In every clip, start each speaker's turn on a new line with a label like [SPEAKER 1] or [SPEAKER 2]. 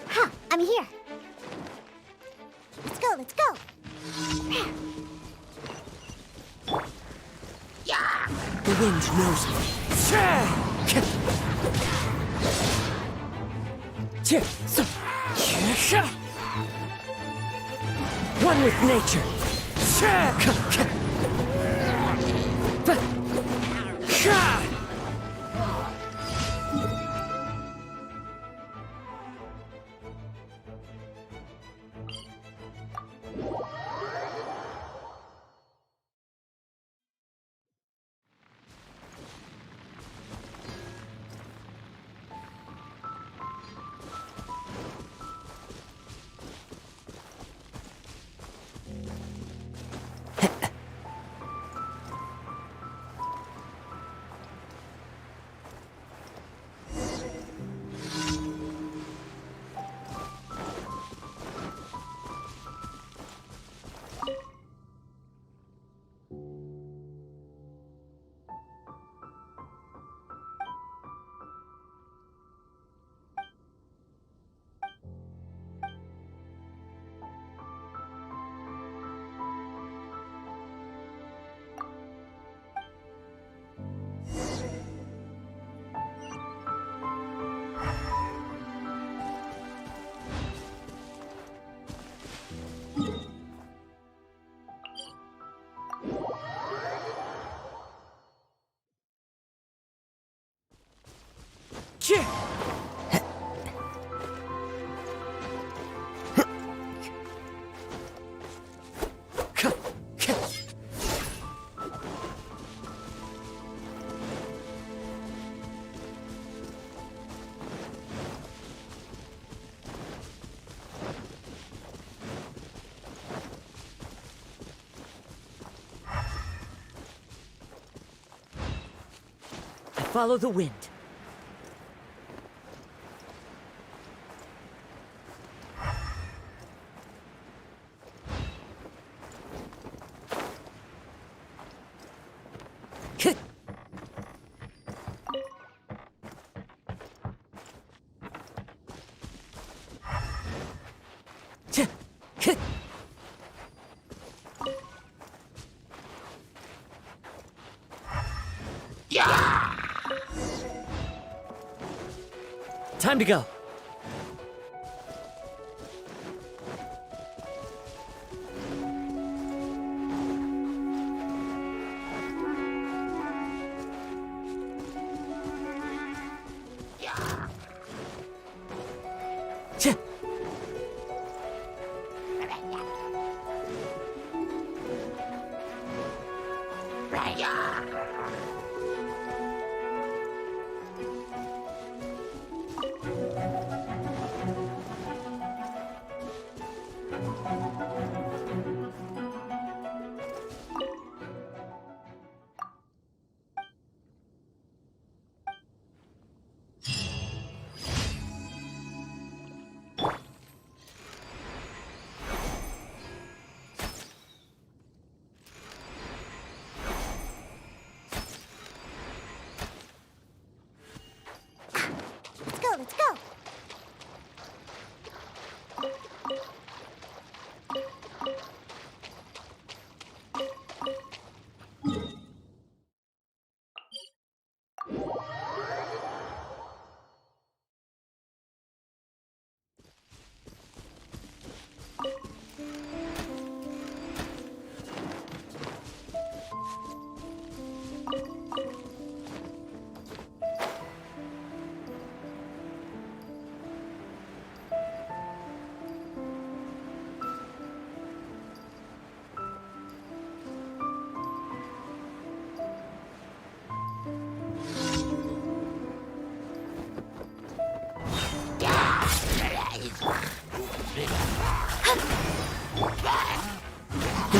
[SPEAKER 1] Huh, I'm here. Let's go, let's go.
[SPEAKER 2] The wind knows me. One with nature. Follow the wind. Time to go.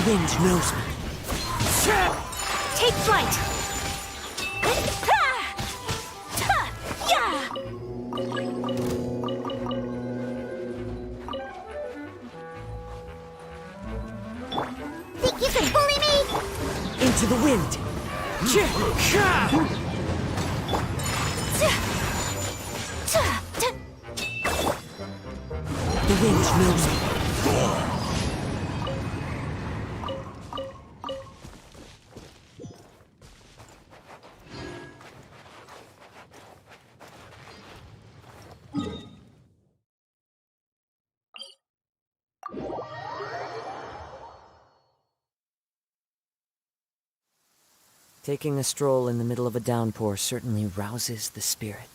[SPEAKER 2] The wind knows me.
[SPEAKER 1] Take flight! Think you can bully me?
[SPEAKER 2] Into the wind. The wind knows me. Taking a stroll in the middle of a downpour certainly rouses the spirit.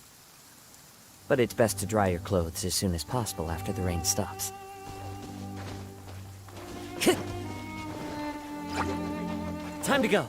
[SPEAKER 2] But it's best to dry your clothes as soon as possible after the rain stops. Time to go.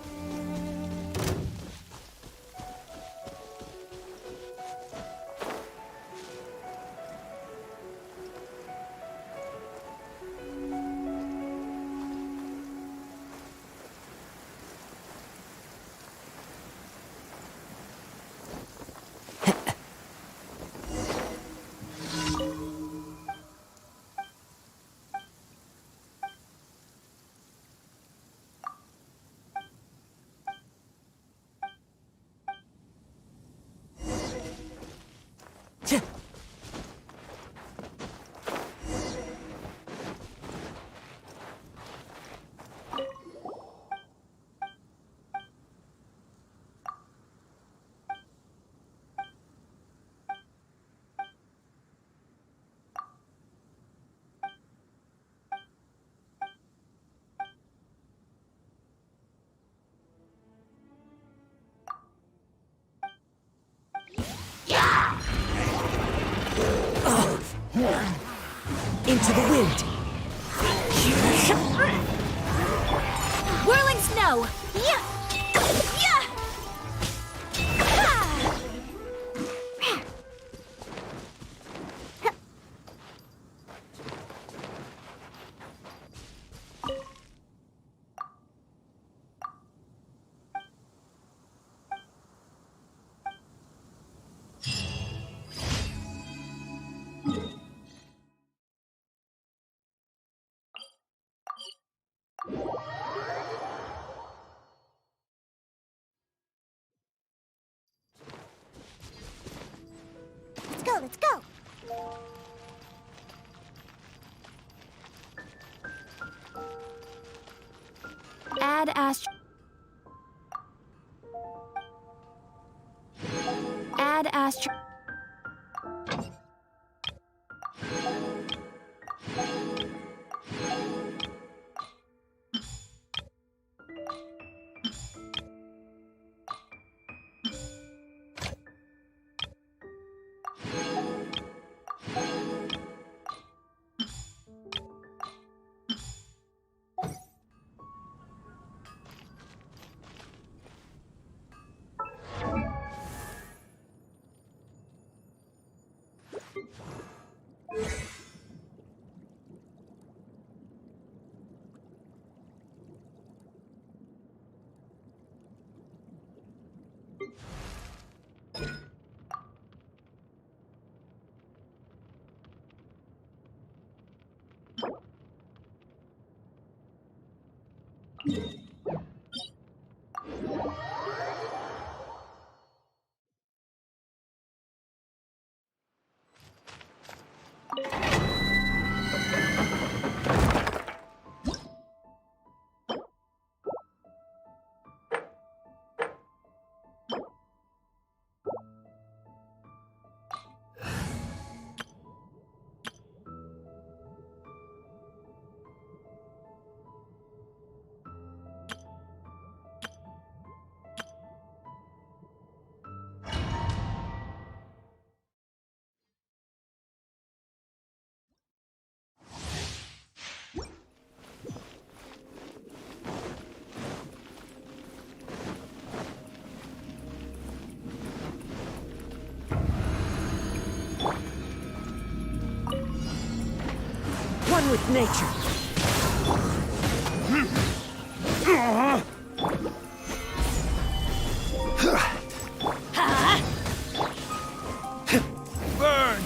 [SPEAKER 2] Into the wind.
[SPEAKER 1] Whirling snow! Yeah! Yeah! Let's go, let's go! Add astro... Add astro...
[SPEAKER 2] One with nature.
[SPEAKER 3] Burn!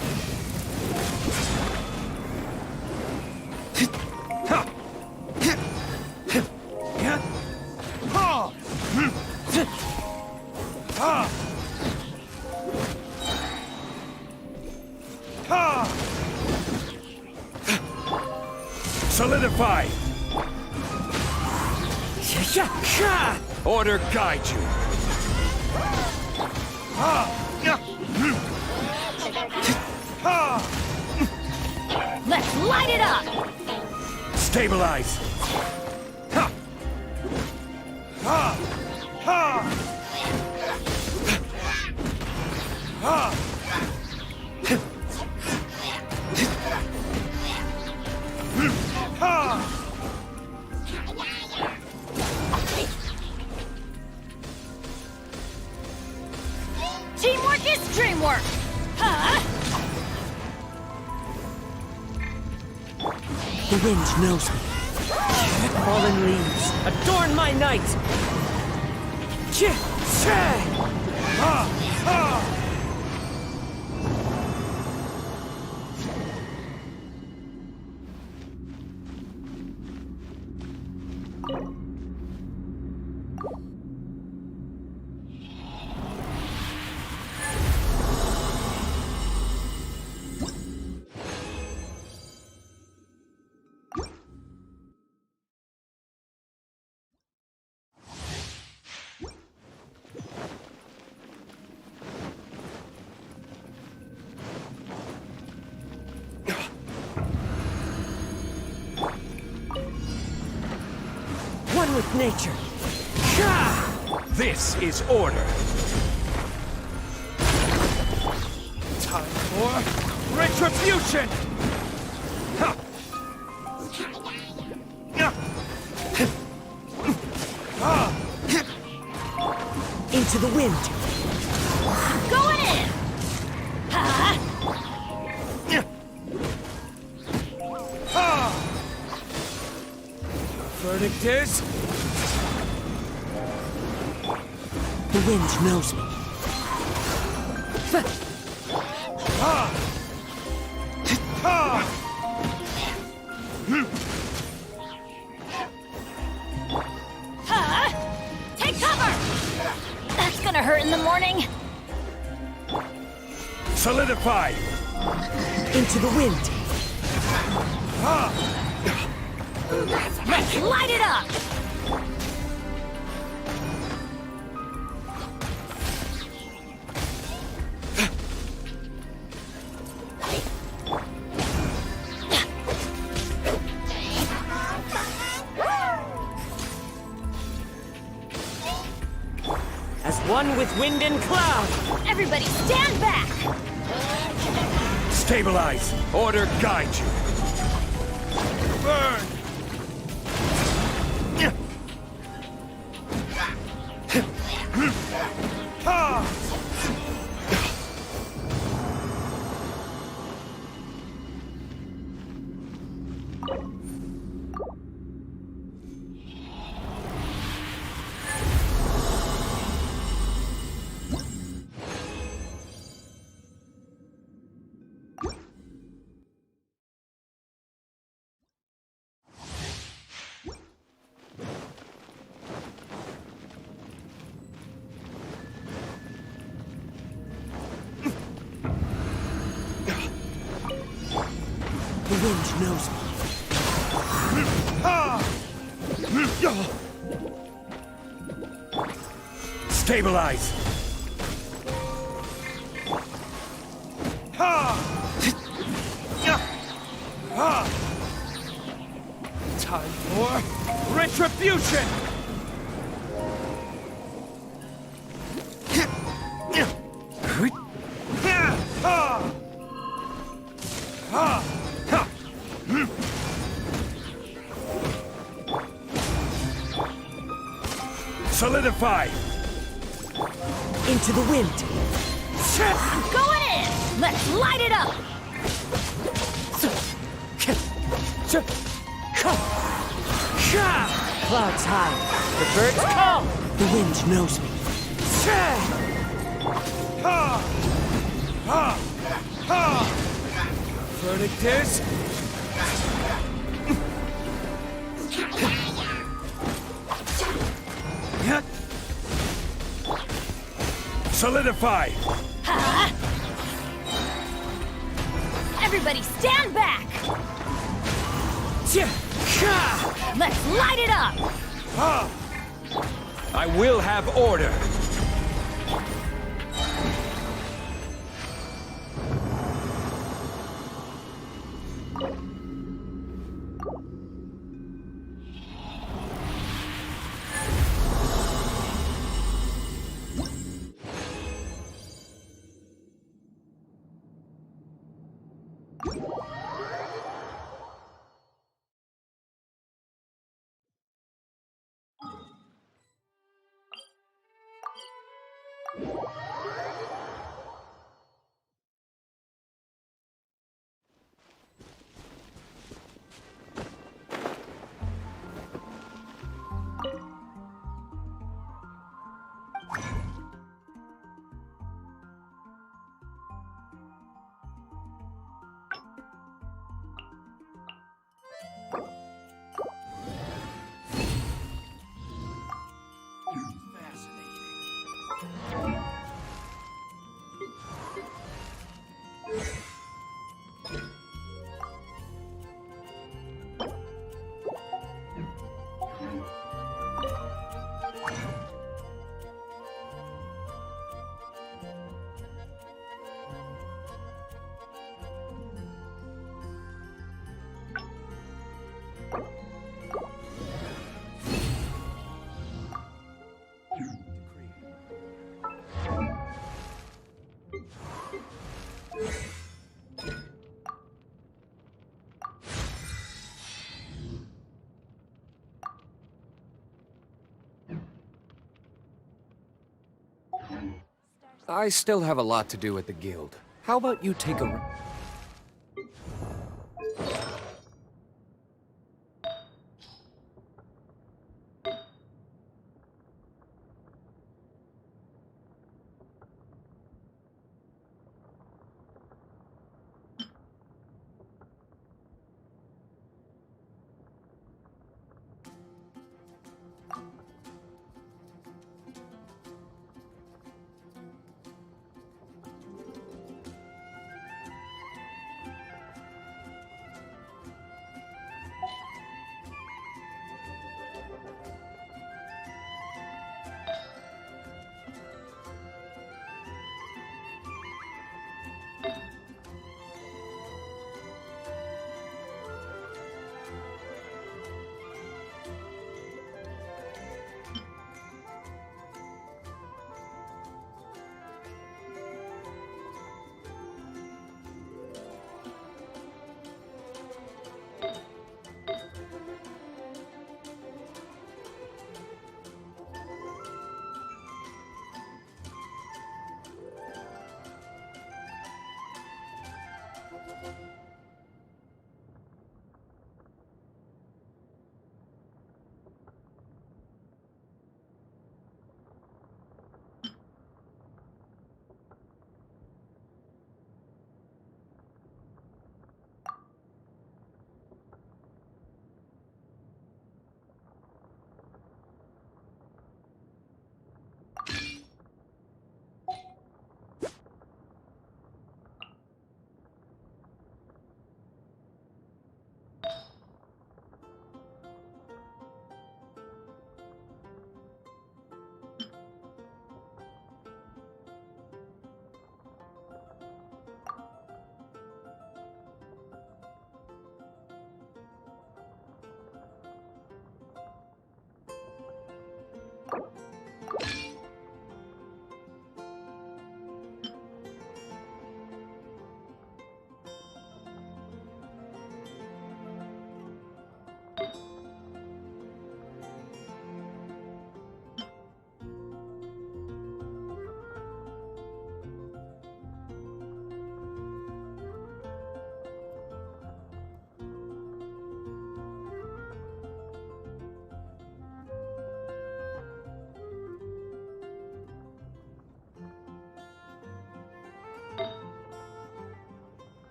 [SPEAKER 3] Solidify! Order guide you.
[SPEAKER 1] Let's light it up!
[SPEAKER 3] Stabilize!
[SPEAKER 1] Teamwork is dreamwork! Huh?
[SPEAKER 2] The wind knows me. Fallen leaves, adorn my night! One with nature.
[SPEAKER 3] This is order. Time for retribution!
[SPEAKER 2] Into the wind.
[SPEAKER 1] Going in! Huh?
[SPEAKER 3] Verdict is...
[SPEAKER 2] The wind knows me.
[SPEAKER 1] Huh? Take cover! That's gonna hurt in the morning.
[SPEAKER 3] Solidify!
[SPEAKER 2] Into the wind.
[SPEAKER 1] Let's light it up!
[SPEAKER 2] As one with wind and cloud.
[SPEAKER 1] Everybody stand back!
[SPEAKER 3] Stabilize! Order guide you! Burn!
[SPEAKER 2] The wind knows me.
[SPEAKER 3] Stabilize! Time for retribution! Solidify!
[SPEAKER 2] Into the wind.
[SPEAKER 1] Going in! Let's light it up!
[SPEAKER 2] clouds high, the birds call, the wind knows me.
[SPEAKER 3] Ha! Ha! Ha! Verdict is... Solidify!
[SPEAKER 1] Everybody stand back! Let's light it up!
[SPEAKER 3] I will have order!
[SPEAKER 4] I still have a lot to do at the guild. How about you take a...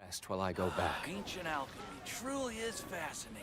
[SPEAKER 4] Rest while I go back.
[SPEAKER 3] Ancient alchemy truly is fascinating.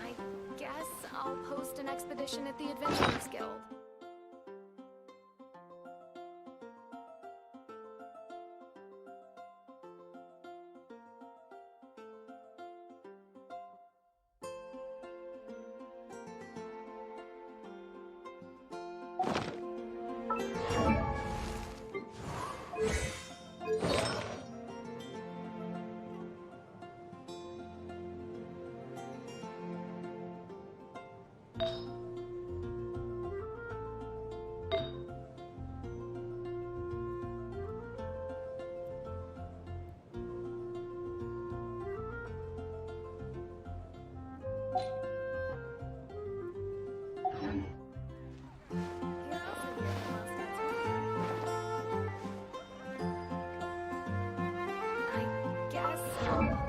[SPEAKER 5] I guess I'll post an expedition at the Adventurers Guild. I guess I'll...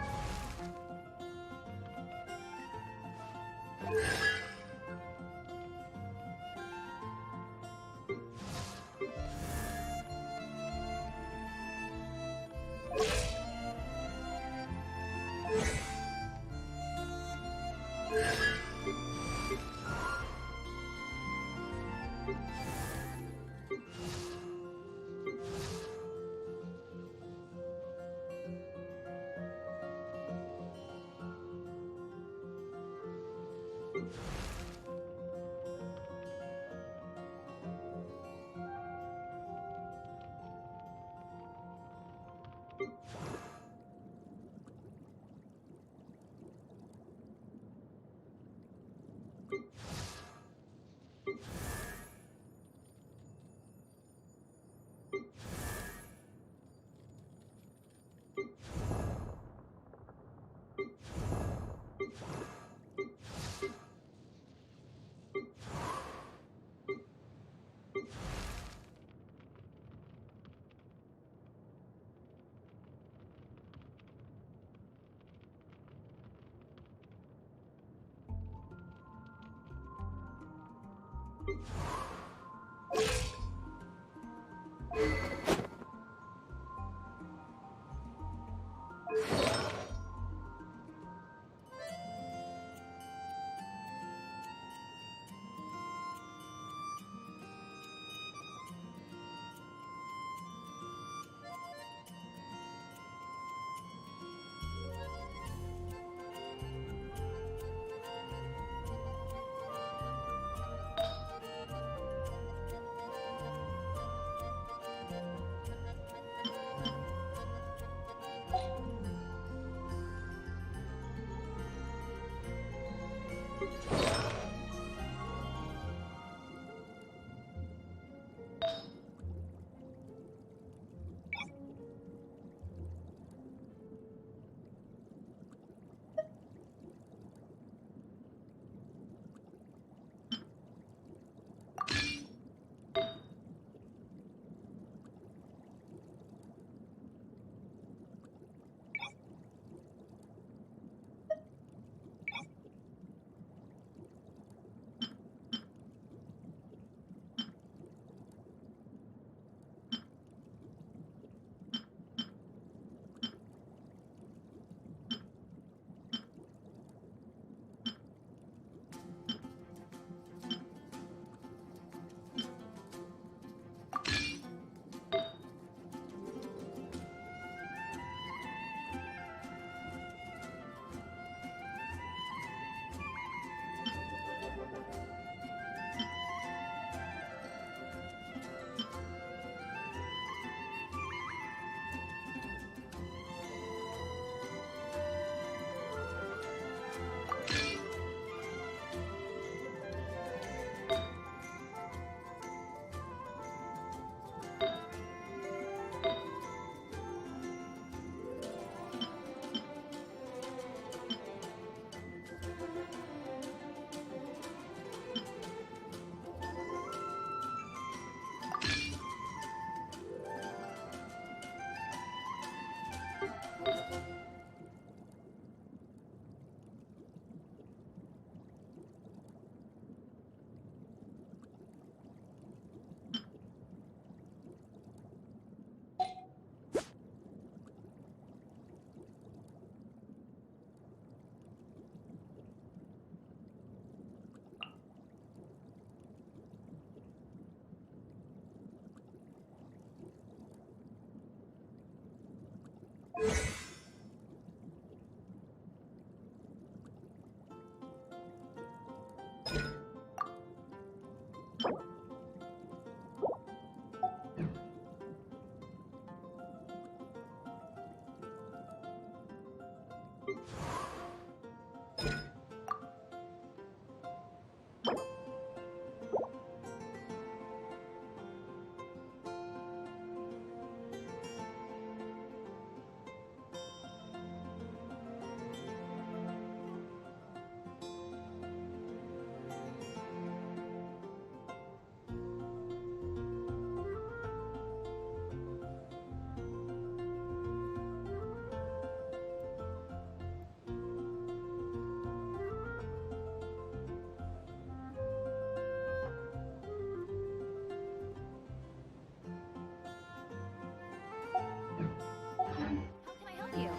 [SPEAKER 5] How can I help you?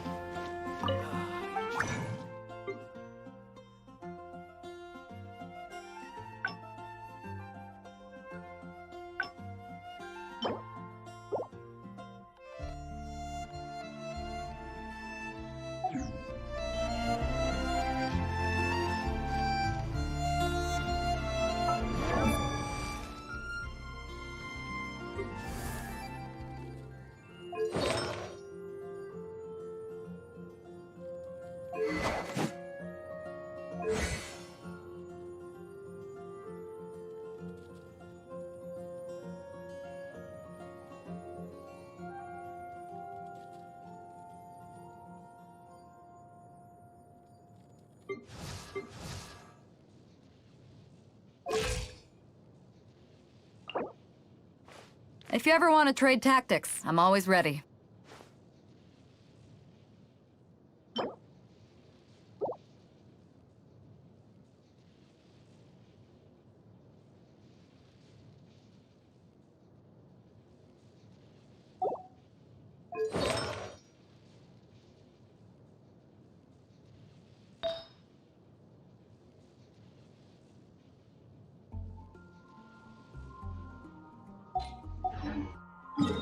[SPEAKER 6] If you ever want to trade tactics, I'm always ready.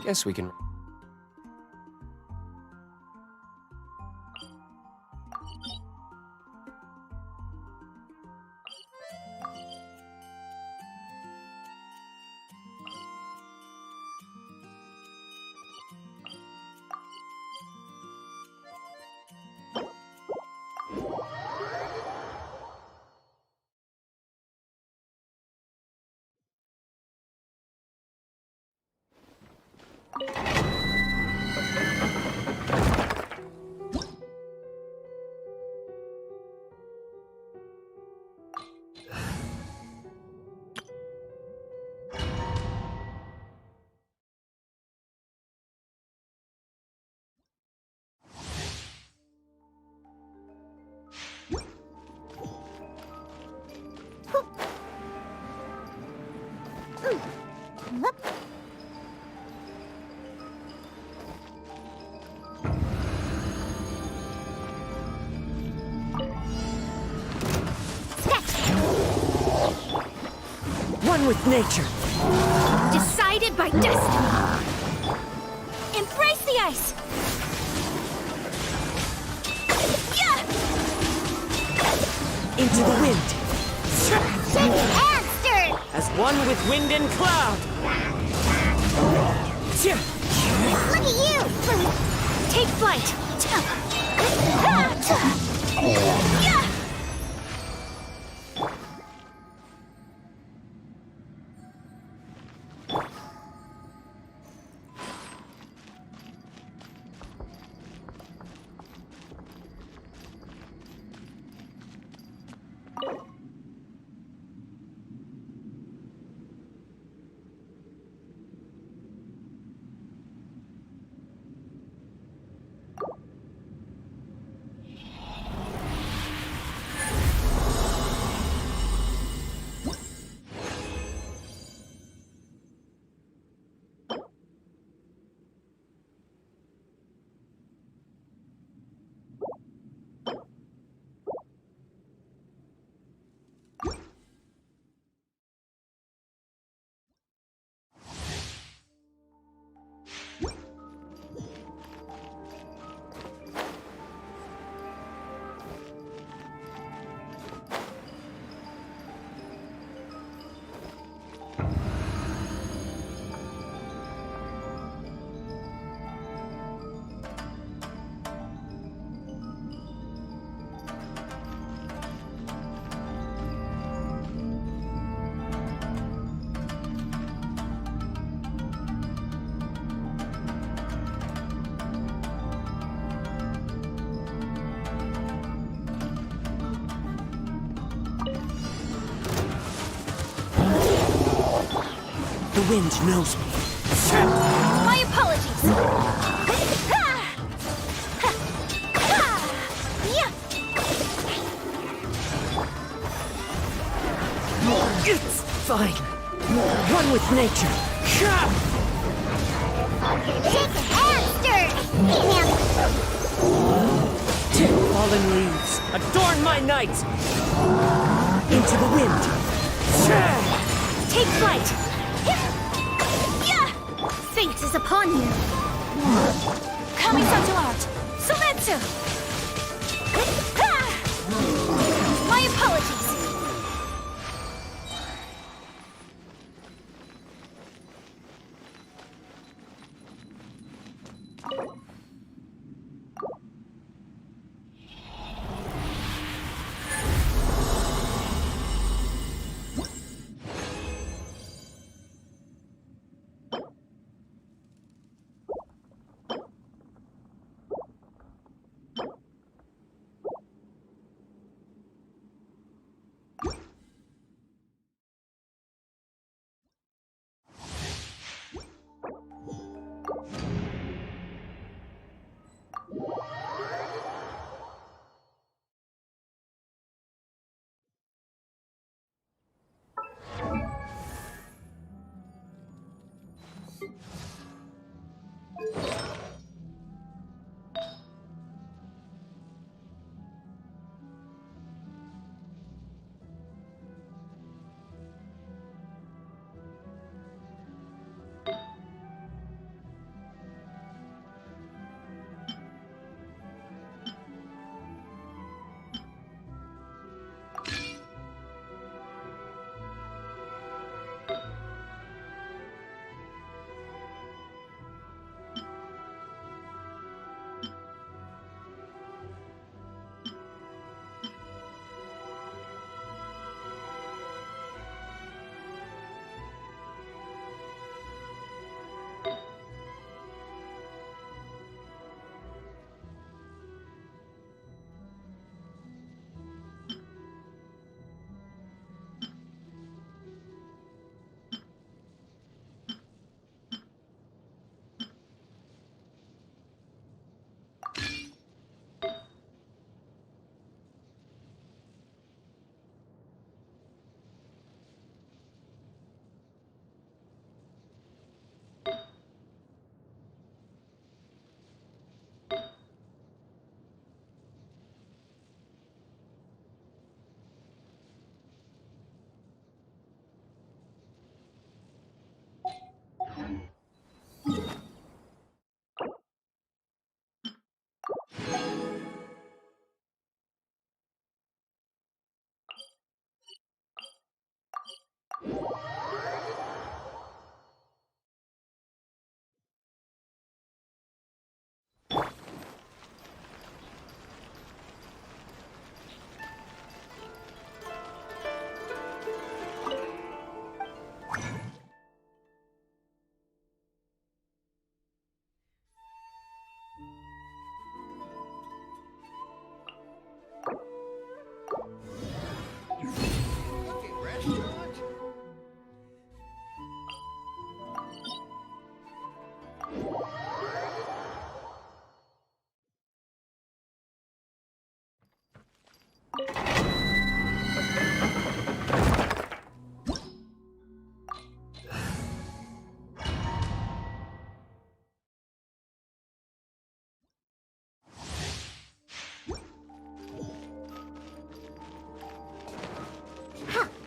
[SPEAKER 4] Guess we can...
[SPEAKER 2] One with nature.
[SPEAKER 1] Decided by destiny. Embrace the ice. Yeah!
[SPEAKER 2] Into the wind.
[SPEAKER 1] Shake and stir.
[SPEAKER 2] As one with wind and cloud. Tja.
[SPEAKER 1] Look at you! Take flight! Yeah!
[SPEAKER 2] The wind knows me.
[SPEAKER 1] My apologies. Yeah.
[SPEAKER 2] It's fine. One with nature.
[SPEAKER 1] Shake a hamster.
[SPEAKER 2] Fallen leaves, adorn my night. Into the wind.
[SPEAKER 1] Take flight. Yeah. Fate is upon you. Kami-santo out. Sometsu. My apologies.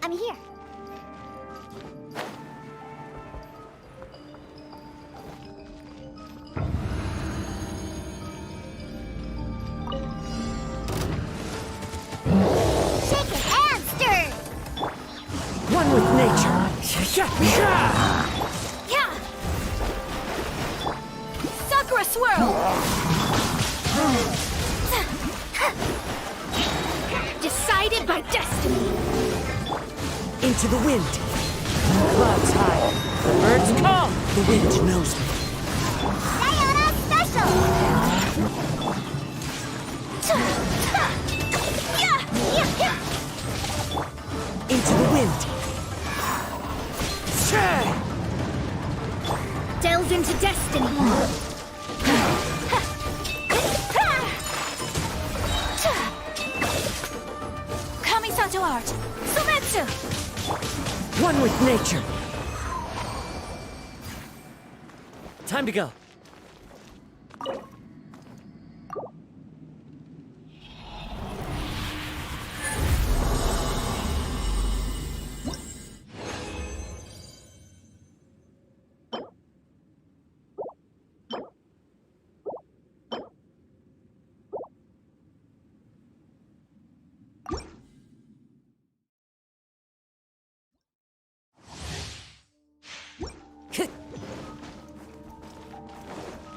[SPEAKER 5] I'm here.
[SPEAKER 1] Shake it and stir.
[SPEAKER 2] One with nature.
[SPEAKER 1] Yeah. Sakura swirl. Decided by destiny.
[SPEAKER 2] Into the wind. Clouds high. The birds call. The wind knows me.
[SPEAKER 1] Sayona special.
[SPEAKER 2] Into the wind.
[SPEAKER 1] Kamisato art! Sumetsu!
[SPEAKER 2] One with nature! Time to go.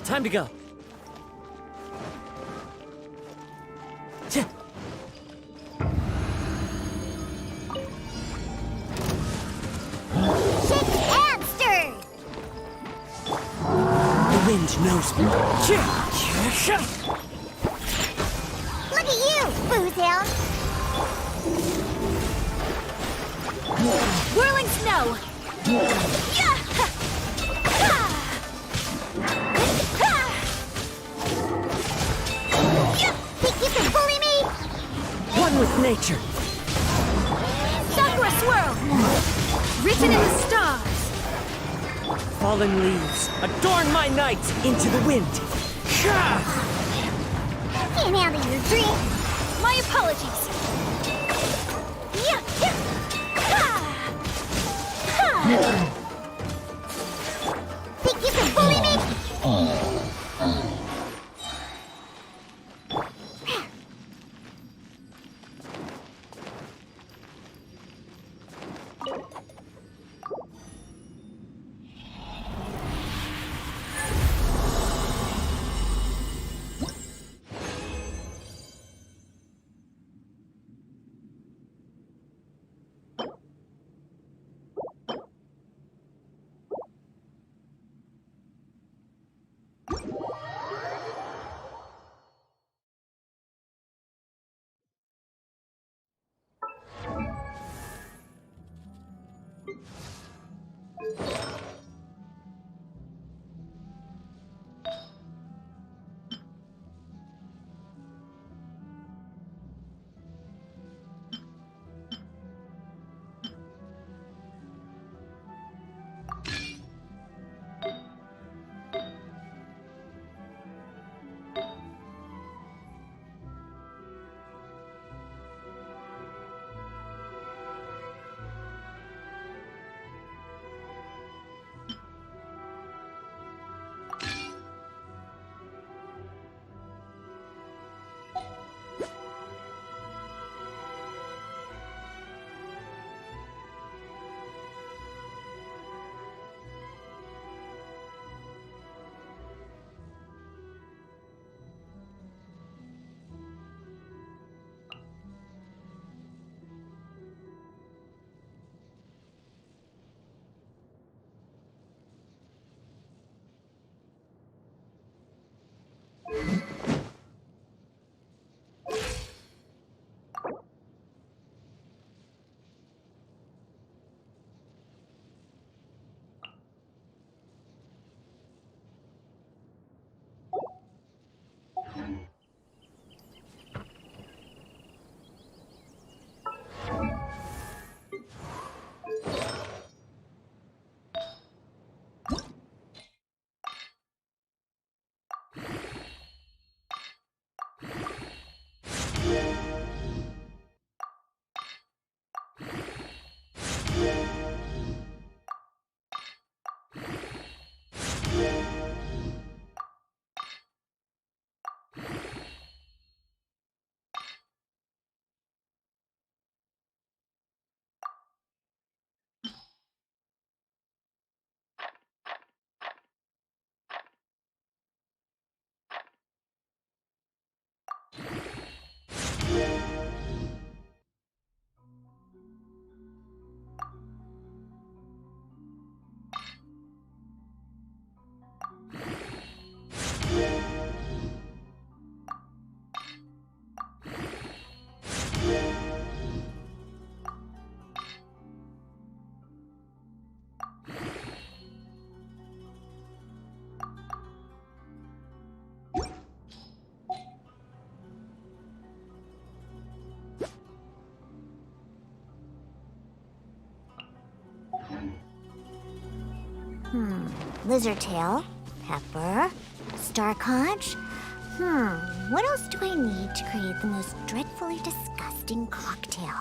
[SPEAKER 2] Time to go.
[SPEAKER 1] Shake and stir!
[SPEAKER 2] The wind knows me.
[SPEAKER 1] Look at you, Boozhound! Whirling snow! Yeah! Think you can bully me?
[SPEAKER 2] One with nature.
[SPEAKER 1] Sakura swirl! Written in the stars!
[SPEAKER 2] Fallen leaves adorn my night into the wind.
[SPEAKER 1] Can't handle your dream! My apologies! Yeah, yeah. Think you can bully me? Lizardtail, pepper, starconch. What else do I need to create the most dreadfully disgusting cocktail?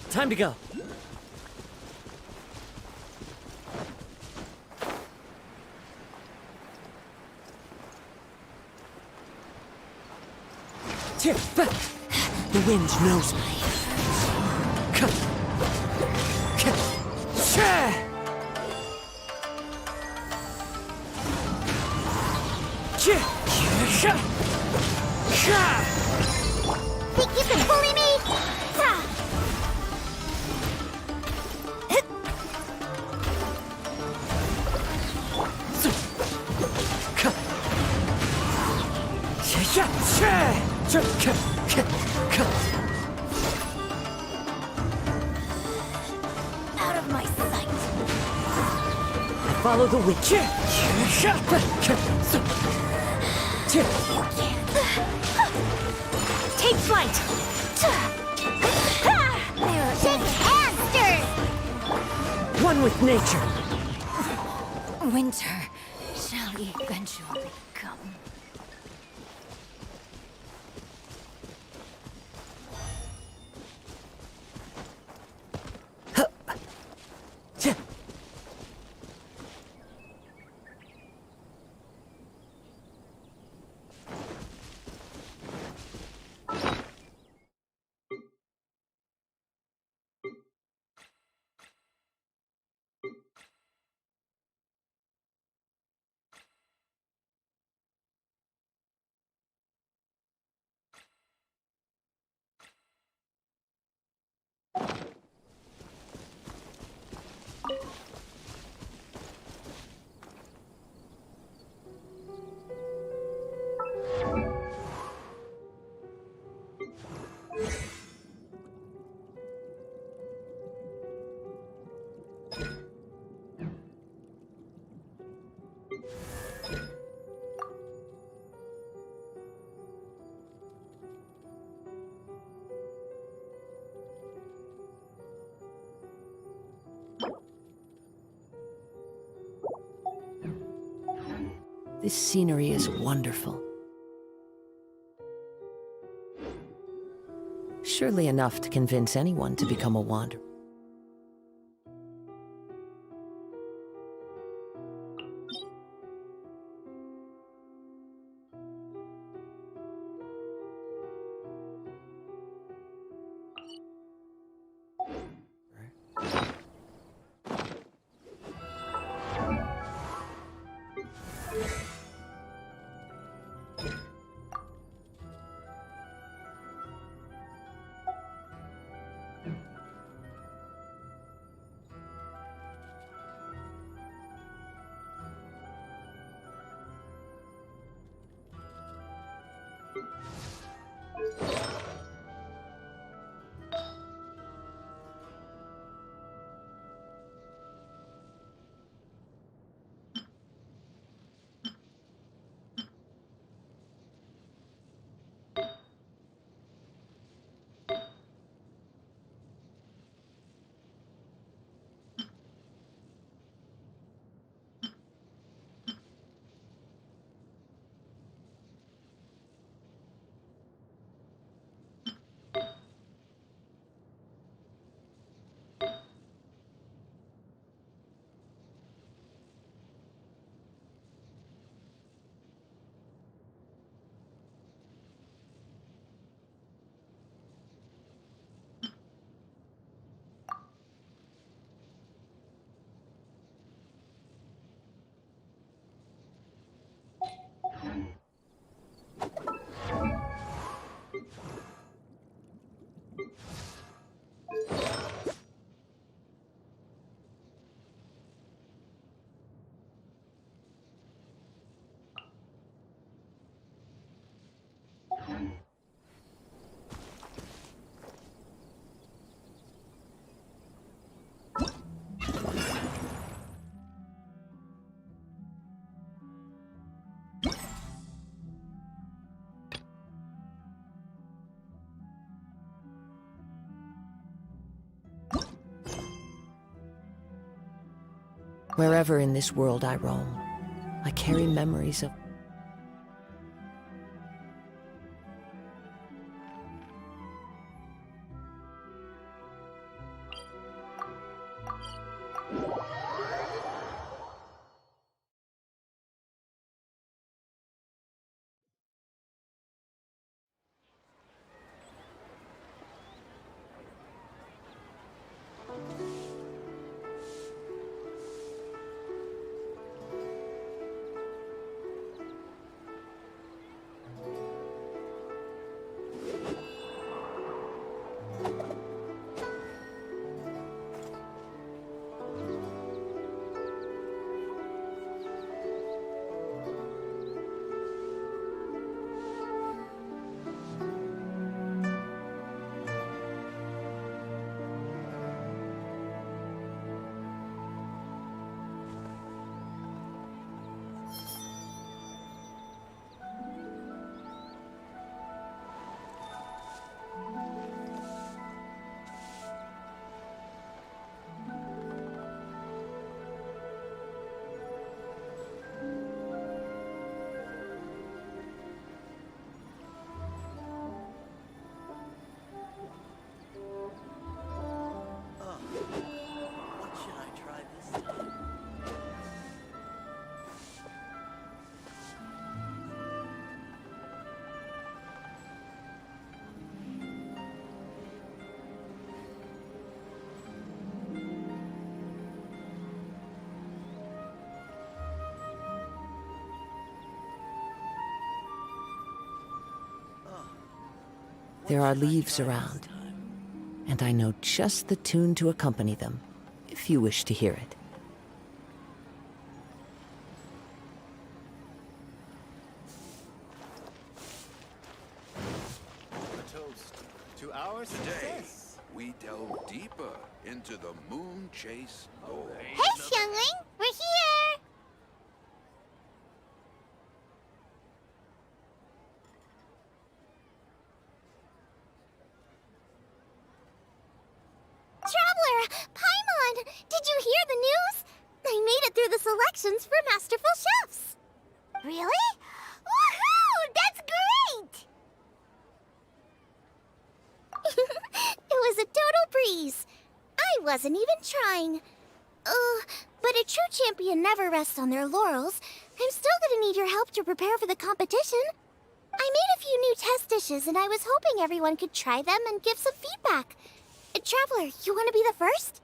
[SPEAKER 2] Time to go. The wind knows me.
[SPEAKER 1] Think you can bully me? Out of my sight.
[SPEAKER 2] Follow the wind.
[SPEAKER 1] Take flight. Shake hamsters.
[SPEAKER 2] One with nature.
[SPEAKER 6] Winter shall eventually come.
[SPEAKER 2] This scenery is wonderful. Surely enough to convince anyone to become a wanderer. Wherever in this world I roam, I carry memories of...
[SPEAKER 3] What should I try this time?
[SPEAKER 2] There are leaves around, and I know just the tune to accompany them, if you wish to hear it.
[SPEAKER 7] A toast to our
[SPEAKER 8] Today,
[SPEAKER 7] success.
[SPEAKER 8] we delve deeper into the moon chase lore.
[SPEAKER 1] Hey, Xiangling, we're here! Traveler! Paimon! Did you hear the news? I made it through the selections for Masterful Chefs! Really? Woohoo! That's great! It was a total breeze. I wasn't even trying. But a true champion never rests on their laurels. I'm still gonna need your help to prepare for the competition. I made a few new test dishes, and I was hoping everyone could try them and give some feedback. Traveler, you want to be the first?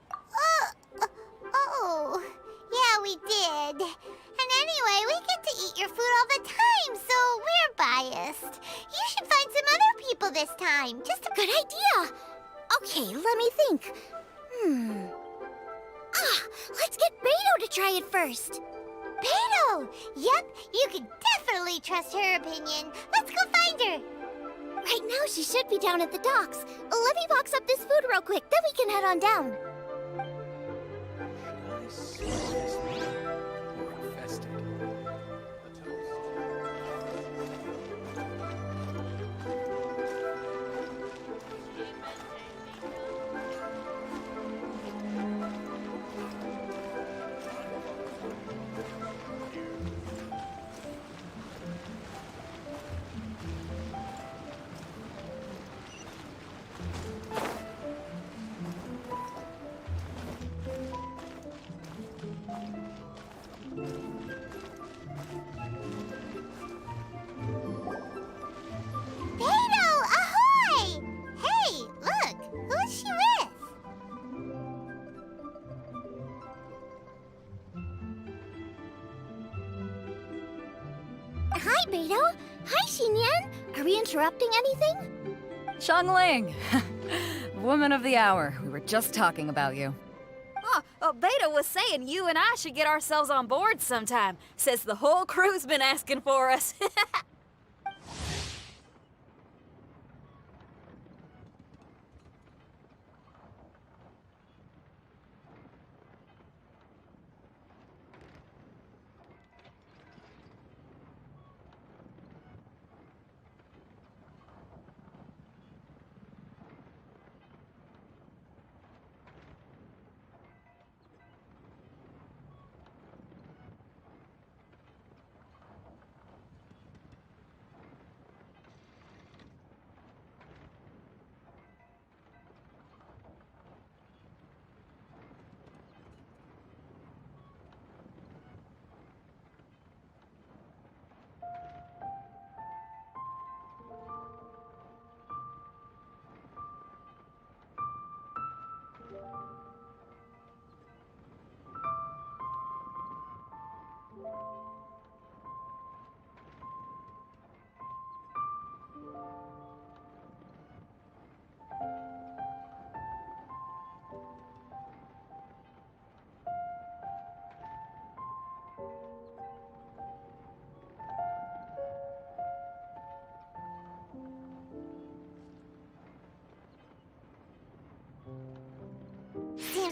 [SPEAKER 1] Oh, yeah, we did. And anyway, we get to eat your food all the time, so we're biased. You should find some other people this time. Just a good idea. Okay, let me think. Let's get Beto to try it first. Beto! Yep, you can definitely trust her opinion. Let's go find her. Right now, she should be down at the docks. Let me box up this food real quick, then we can head on down.
[SPEAKER 4] I see this meat or infested. A toast.
[SPEAKER 1] Beto, ahoy! Hey, look, who's she with? Hi, Beto. Hi, Xinyan. Are we interrupting anything?
[SPEAKER 6] Xiangling! Woman of the hour. We were just talking about you.
[SPEAKER 9] Oh, Beta was saying you and I should get ourselves on board sometime. Says the whole crew's been asking for us.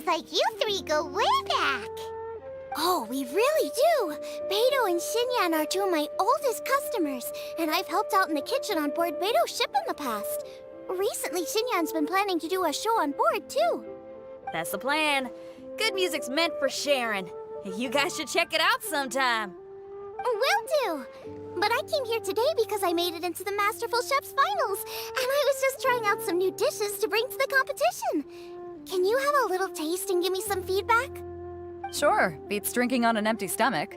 [SPEAKER 1] like you three go way back. Oh, we really do! Beto and Xinyan are two of my oldest customers, and I've helped out in the kitchen on board Beto's ship in the past. Recently, Xinyan's been planning to do a show on board, too.
[SPEAKER 9] That's the plan. Good music's meant for sharing. You guys should check it out sometime.
[SPEAKER 1] Will do! But I came here today because I made it into the Masterful Chef's finals, and I was just trying out some new dishes to bring to the competition. Can you have a little taste and give me some feedback?
[SPEAKER 6] Sure, beats drinking on an empty stomach.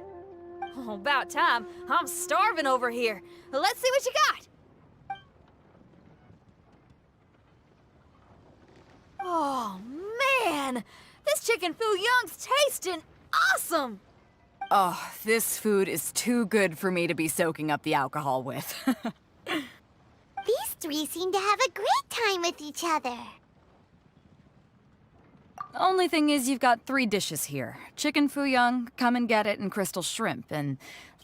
[SPEAKER 9] Oh, about time. I'm starving over here. Let's see what you got. Oh, man! This chicken foo young's tasting awesome!
[SPEAKER 6] Oh, this food is too good for me to be soaking up the alcohol with.
[SPEAKER 1] These three seem to have a great time with each other.
[SPEAKER 6] Only thing is you've got 3 dishes here. Chicken foo young, come and get it, and crystal shrimp, and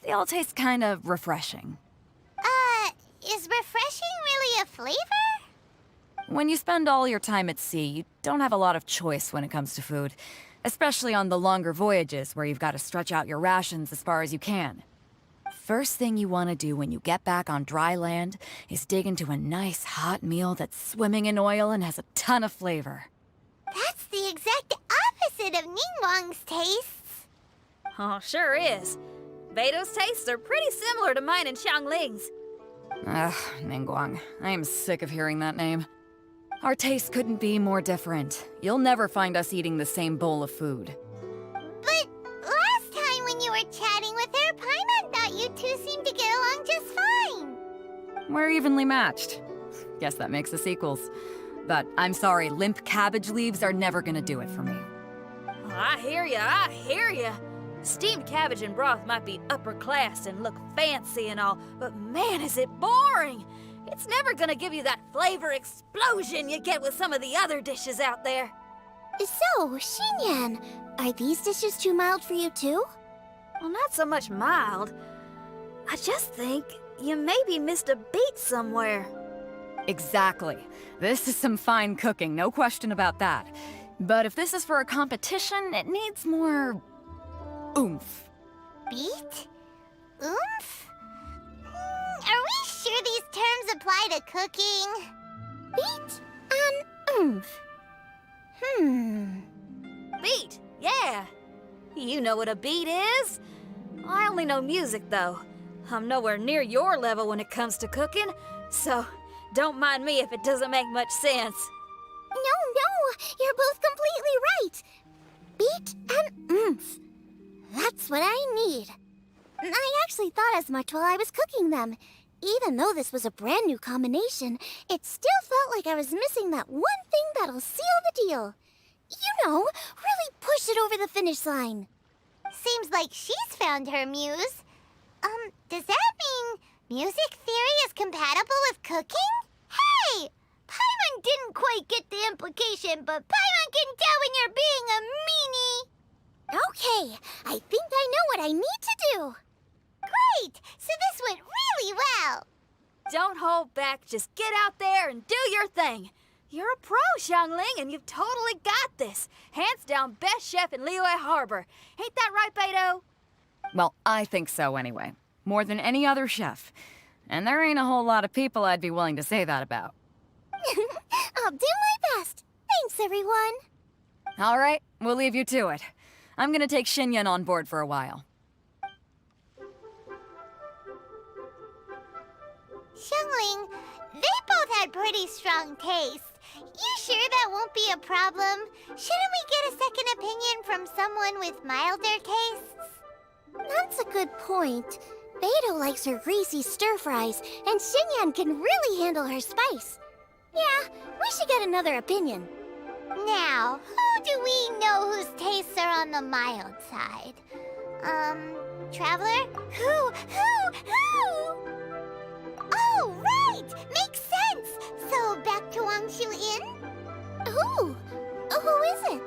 [SPEAKER 6] they all taste kind of refreshing.
[SPEAKER 1] Is refreshing really a flavor?
[SPEAKER 6] When you spend all your time at sea, you don't have a lot of choice when it comes to food, especially on the longer voyages where you've got to stretch out your rations as far as you can. First thing you want to do when you get back on dry land is dig into a nice hot meal that's swimming in oil and has a ton of flavor.
[SPEAKER 1] That's the exact opposite of Ningguang's tastes.
[SPEAKER 9] Oh, sure is. Beto's tastes are pretty similar to mine and Xiangling's.
[SPEAKER 6] Ugh, Ningguang. I am sick of hearing that name. Our tastes couldn't be more different. You'll never find us eating the same bowl of food.
[SPEAKER 1] But last time when you were chatting with her, Paimon thought you two seemed to get along just fine.
[SPEAKER 6] We're evenly matched. Guess that makes us equals. But I'm sorry, limp cabbage leaves are never gonna do it for me.
[SPEAKER 9] Oh, I hear ya. Steamed cabbage and broth might be upper class and look fancy and all, but man, is it boring! It's never gonna give you that flavor explosion you get with some of the other dishes out there.
[SPEAKER 1] So, Xinyan, are these dishes too mild for you too?
[SPEAKER 9] Well, not so much mild. I just think you maybe missed a beat somewhere.
[SPEAKER 6] Exactly. This is some fine cooking, no question about that. But if this is for a competition, it needs more oomph.
[SPEAKER 1] Beat? Oomph? Are we sure these terms apply to cooking? Beat and oomph.
[SPEAKER 9] Beat, yeah. You know what a beat is? I only know music, though. I'm nowhere near your level when it comes to cooking, so don't mind me if it doesn't make much sense.
[SPEAKER 1] No, you're both completely right. Beat and oomph. That's what I need. I actually thought as much while I was cooking them. Even though this was a brand new combination, it still felt like I was missing that one thing that'll seal the deal. You know, really push it over the finish line. Seems like she's found her muse. Does that mean music theory is compatible with cooking? Hey! Paimon didn't quite get the implication, but Paimon can tell when you're being a meanie. Okay, I think I know what I need to do. Great! So this went really well.
[SPEAKER 9] Don't hold back, just get out there and do your thing. You're a pro, Xiangling, and you've totally got this. Hands down best chef in Liyue Harbor. Ain't that right, Beto?
[SPEAKER 6] Well, I think so anyway. More than any other chef. And there ain't a whole lot of people I'd be willing to say that about.
[SPEAKER 1] I'll do my best. Thanks, everyone.
[SPEAKER 6] All right, we'll leave you to it. I'm gonna take Xinyan on board for a while.
[SPEAKER 1] Xiangling, they both had pretty strong taste. You sure that won't be a problem? Shouldn't we get a second opinion from someone with milder tastes? That's a good point. Beto likes her greasy stir-fries, and Xinyan can really handle her spice. Yeah, we should get another opinion. Now, who do we know whose tastes are on the mild side? Traveler? Who? Oh, right! Makes sense! So, back to Wangshu Inn? Who? Who is it?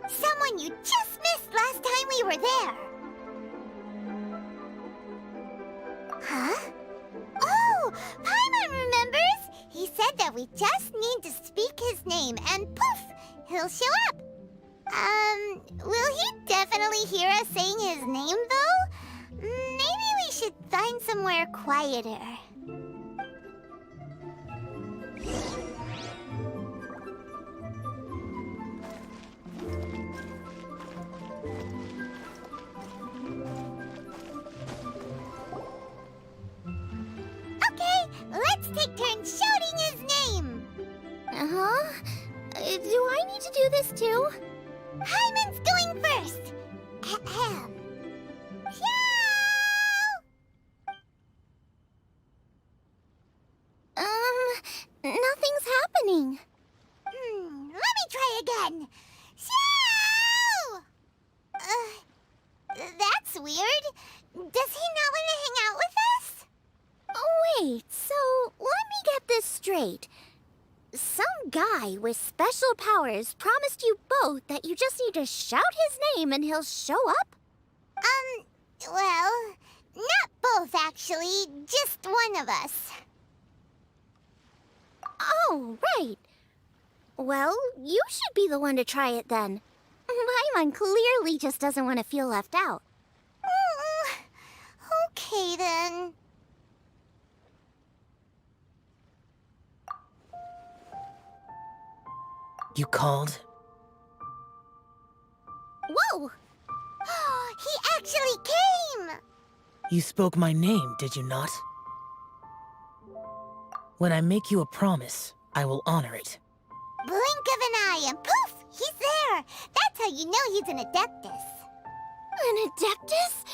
[SPEAKER 1] Someone you just missed last time we were there. Huh? Oh, Paimon remembers! He said that we just need to speak his name and poof, he'll show up. Will he definitely hear us saying his name, though? Maybe we should find somewhere quieter. Okay, let's take turns shouting his name. Uh-huh. Do I need to do this too? Hyman's going first. Ahem. Nothing's happening. Let me try again. Xiao! That's weird. Does he not want to hang out with us? Oh, wait, so let me get this straight. Some guy with special powers promised you both that you just need to shout his name and he'll show up? Well, not both actually, just one of us. Oh, right. Well, you should be the one to try it then. Paimon clearly just doesn't want to feel left out. Okay then.
[SPEAKER 10] You called?
[SPEAKER 1] Whoa! He actually came!
[SPEAKER 10] You spoke my name, did you not? When I make you a promise, I will honor it.
[SPEAKER 1] Blink of an eye and poof! He's there! That's how you know he's an Adeptus. An Adeptus?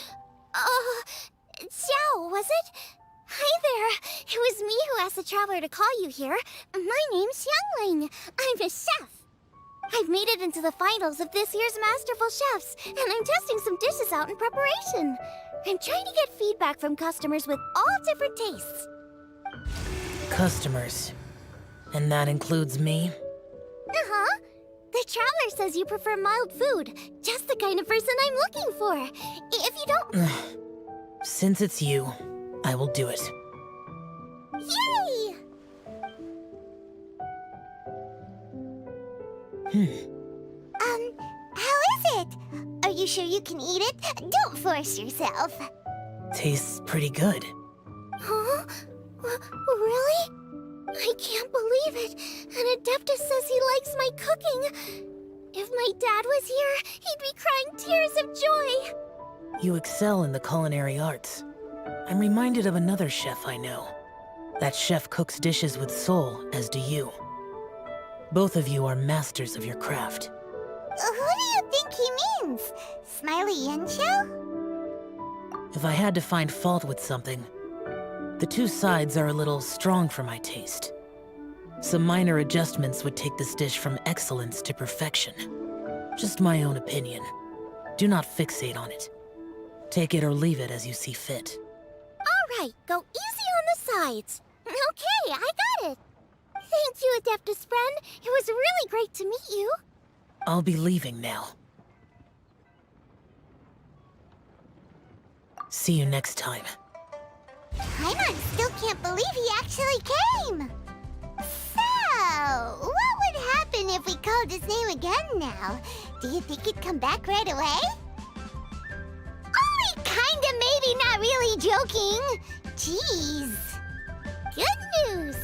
[SPEAKER 1] Xiao, was it? Hi there. It was me who asked the Traveler to call you here. My name's Xiangling. I'm a chef. I've made it into the finals of this year's Masterful Chefs, and I'm testing some dishes out in preparation. I'm trying to get feedback from customers with all different tastes.
[SPEAKER 10] Customers. And that includes me?
[SPEAKER 1] Uh-huh. The Traveler says you prefer mild food. Just the kind of person I'm looking for. If you don't...
[SPEAKER 10] Since it's you, I will do it.
[SPEAKER 1] Yay! How is it? Are you sure you can eat it? Don't force yourself.
[SPEAKER 10] Tastes pretty good.
[SPEAKER 1] Huh? Really? I can't believe it. An Adeptus says he likes my cooking. If my dad was here, he'd be crying tears of joy.
[SPEAKER 10] You excel in the culinary arts. I'm reminded of another chef I know. That chef cooks dishes with soul, as do you. Both of you are masters of your craft.
[SPEAKER 1] Who do you think he means? Smiley Yancho?
[SPEAKER 10] If I had to find fault with something, the two sides are a little strong for my taste. Some minor adjustments would take this dish from excellence to perfection. Just my own opinion. Do not fixate on it. Take it or leave it as you see fit.
[SPEAKER 1] All right, go easy on the sides. Okay, I got it. Thank you, Adeptus friend. It was really great to meet you.
[SPEAKER 10] I'll be leaving now. See you next time.
[SPEAKER 1] Paimon still can't believe he actually came. So, what would happen if we called his name again now? Do you think he'd come back right away? Only kinda, maybe, not really joking. Jeez. Good news.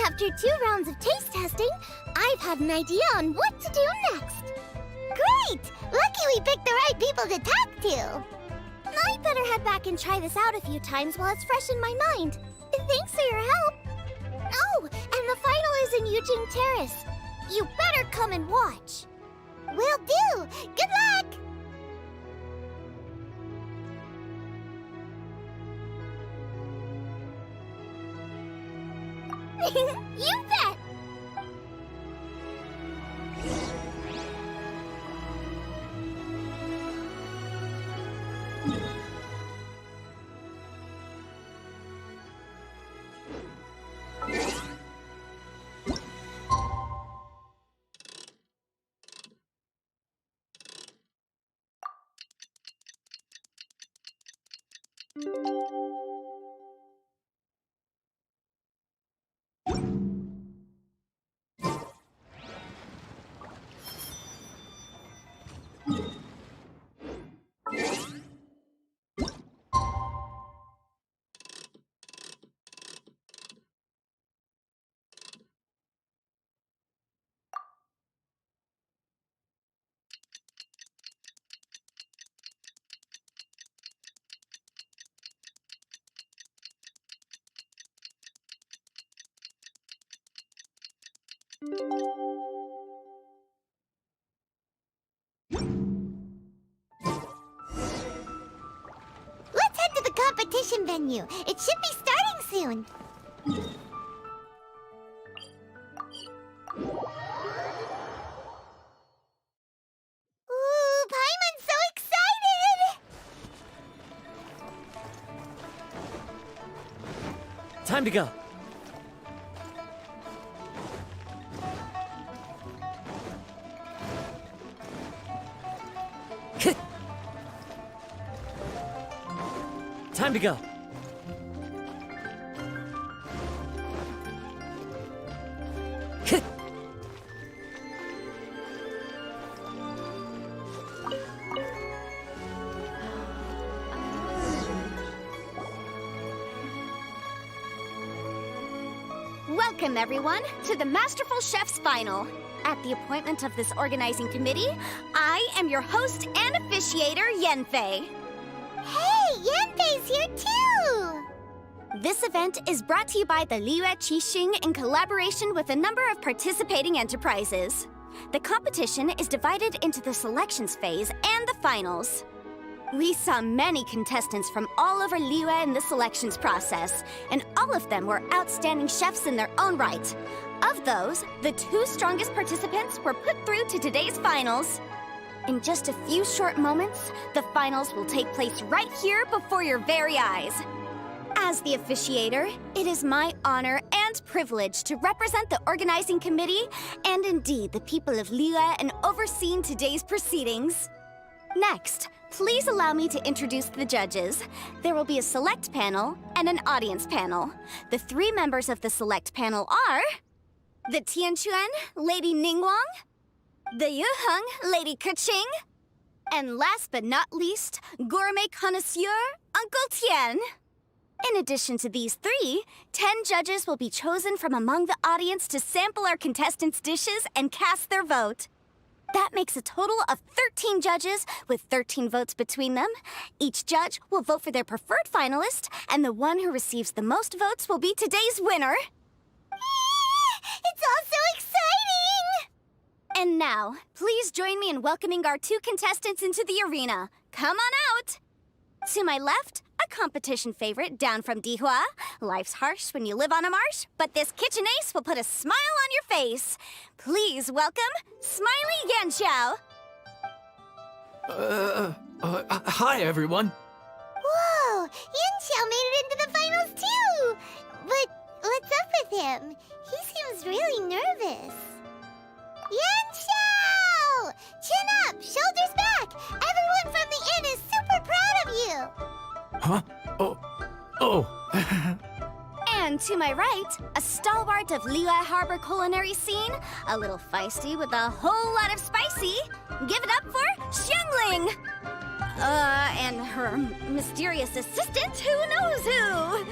[SPEAKER 1] After 2 rounds of taste testing, I've had an idea on what to do next. Great! Lucky we picked the right people to talk to. I better head back and try this out a few times while it's fresh in my mind. Thanks for your help. Oh, and the final is in Eugene Terrace. You better come and watch. Will do. Good luck. You bet. Let's head to the competition venue. It should be starting soon. Ooh, Paimon's so excited!
[SPEAKER 2] Time to go. Time to go.
[SPEAKER 1] Welcome, everyone, to the Masterful Chef's Final. At the appointment of this organizing committee, I am your host and officiator, Yanfei. Hey, Yanfei's here too! This event is brought to you by the Liyue Qixing in collaboration with a number of participating enterprises. The competition is divided into the selections phase and the finals. We saw many contestants from all over Liyue in the selections process, and all of them were outstanding chefs in their own right. Of those, the 2 strongest participants were put through to today's finals. In just a few short moments, the finals will take place right here before your very eyes. As the officiator, it is my honor and privilege to represent the organizing committee and indeed the people of Liyue in overseeing today's proceedings. Next, please allow me to introduce the judges. There will be a select panel and an audience panel. The 3 members of the select panel are the Tianquan, Lady Ningguang, the Yuheng, Lady Keqing, and last but not least, gourmet connoisseur, Uncle Tian. In addition to these 3, 10 judges will be chosen from among the audience to sample our contestants' dishes and cast their vote. That makes a total of 13 judges with 13 votes between them. Each judge will vote for their preferred finalist, and the one who receives the most votes will be today's winner. It's all so exciting! And now, please join me in welcoming our 2 contestants into the arena. Come on out! To my left, a competition favorite down from Dihua. Life's harsh when you live on a marsh, but this kitchen ace will put a smile on your face. Please welcome Smiley Yanxiao.
[SPEAKER 11] Hi, everyone.
[SPEAKER 1] Whoa, Yanxiao made it into the finals too! But what's up with him? He seems really nervous. Yanxiao! Chin up, shoulders back! Everyone from the inn is super proud of you!
[SPEAKER 11] Huh? Oh.
[SPEAKER 1] And to my right, a stalwart of Liyue Harbor culinary scene, a little feisty with a whole lot of spicy. Give it up for Xiangling! And her mysterious assistant, who knows who?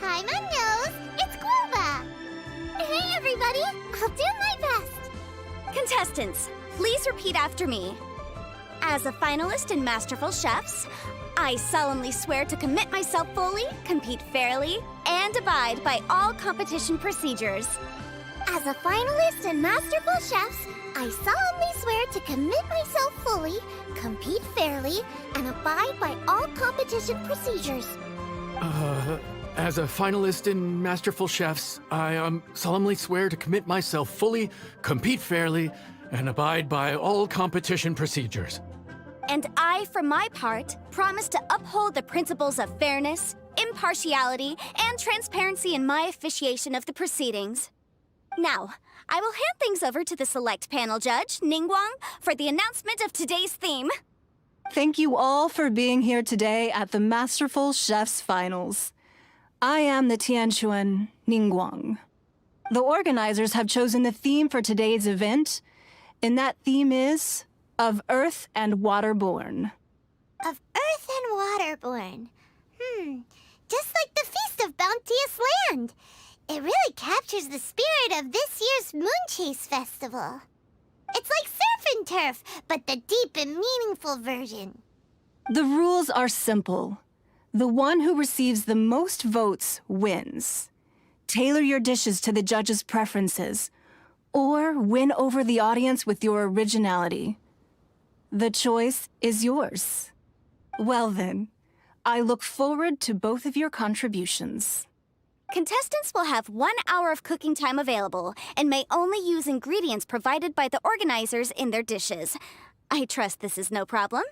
[SPEAKER 1] Paimon knows, it's Guoba! Hey everybody, I'll do my best! Contestants, please repeat after me. As a finalist in Masterful Chefs, I solemnly swear to commit myself fully, compete fairly, and abide by all competition procedures. As a finalist in Masterful Chefs, I solemnly swear to commit myself fully, compete fairly, and abide by all competition procedures.
[SPEAKER 11] As a finalist in Masterful Chefs, I solemnly swear to commit myself fully, compete fairly, and abide by all competition procedures.
[SPEAKER 1] And I, for my part, promise to uphold the principles of fairness, impartiality, and transparency in my officiation of the proceedings. Now, I will hand things over to the select panel judge, Ningguang, for the announcement of today's theme.
[SPEAKER 12] Thank you all for being here today at the Masterful Chef's Finals. I am the Tianquan, Ningguang. The organizers have chosen the theme for today's event, and that theme is of Earth and Waterborn.
[SPEAKER 1] Of Earth and Waterborn. Just like the Feast of Bounteous Land. It really captures the spirit of this year's Moon Chase Festival. It's like surf and turf, but the deep and meaningful version.
[SPEAKER 12] The rules are simple. The one who receives the most votes wins. Tailor your dishes to the judges' preferences. or win over the audience with your originality? The choice is yours. Well then, I look forward to both of your contributions.
[SPEAKER 1] Contestants will have 1 hour of cooking time available and may only use ingredients provided by the organizers in their dishes. I trust this is no problem.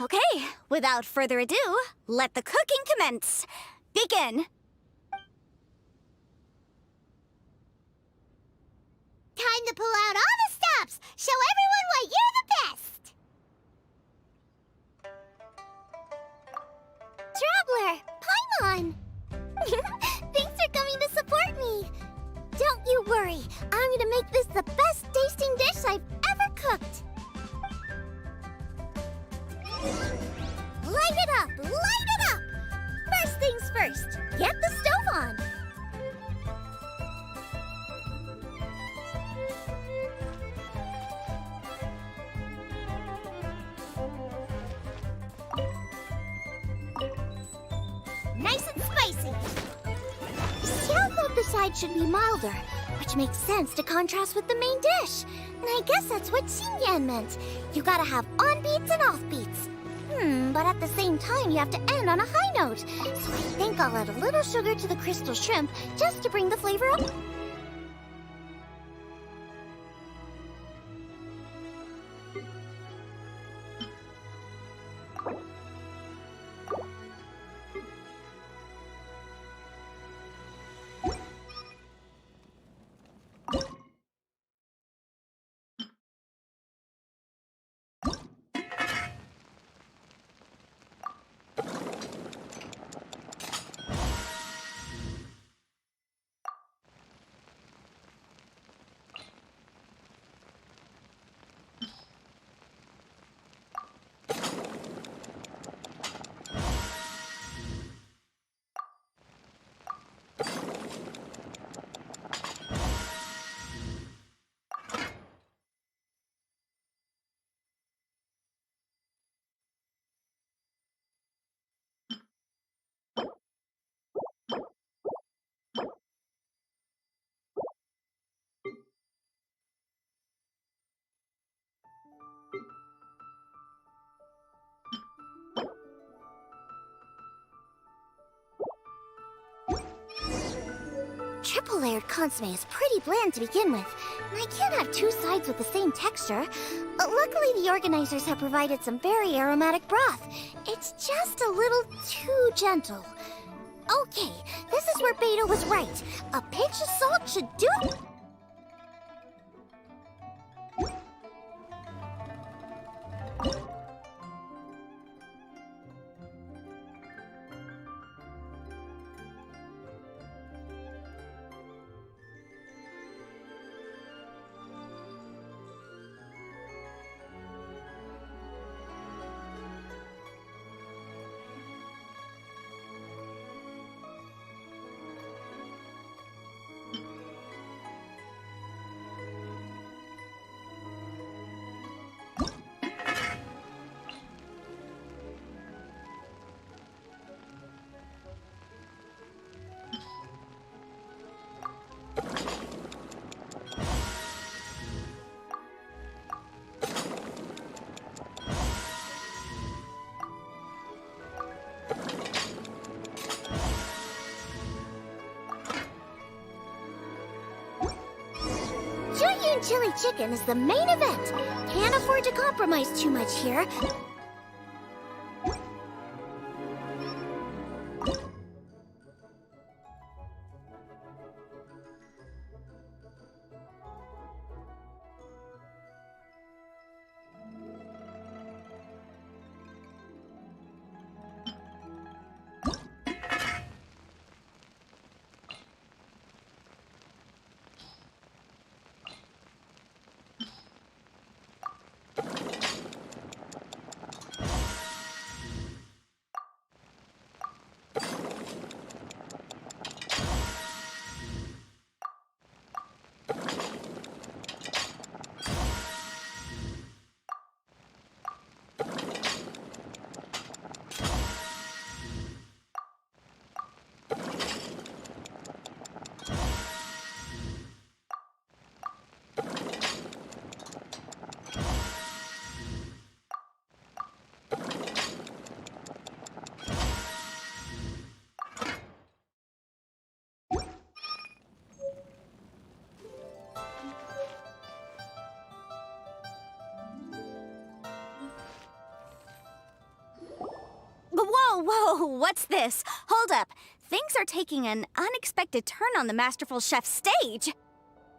[SPEAKER 1] Okay, without further ado, let the cooking commence. Begin. Time to pull out all the stops. Show everyone why you're the best. Traveler, Paimon. Thanks for coming to support me. Don't you worry. I'm gonna make this the best tasting dish I've ever cooked. Light it up! Light it up! First things first, get the stove on. Nice and spicy. Xiao thought the side should be milder, which makes sense to contrast with the main dish. And I guess that's what Xinyan meant. You gotta have on-beats and off-beats. But at the same time, you have to end on a high note. So I think I'll add a little sugar to the crystal shrimp just to bring the flavor up. Triple-layered consomme is pretty bland to begin with, and I can't have two sides with the same texture. Luckily, the organizers have provided some very aromatic broth. It's just a little too gentle. Okay, this is where Beto was right. A pinch of salt should do... Chili chicken is the main event. Can't afford to compromise too much here. Whoa, what's this? Hold up. Things are taking an unexpected turn on the Masterful Chef's stage.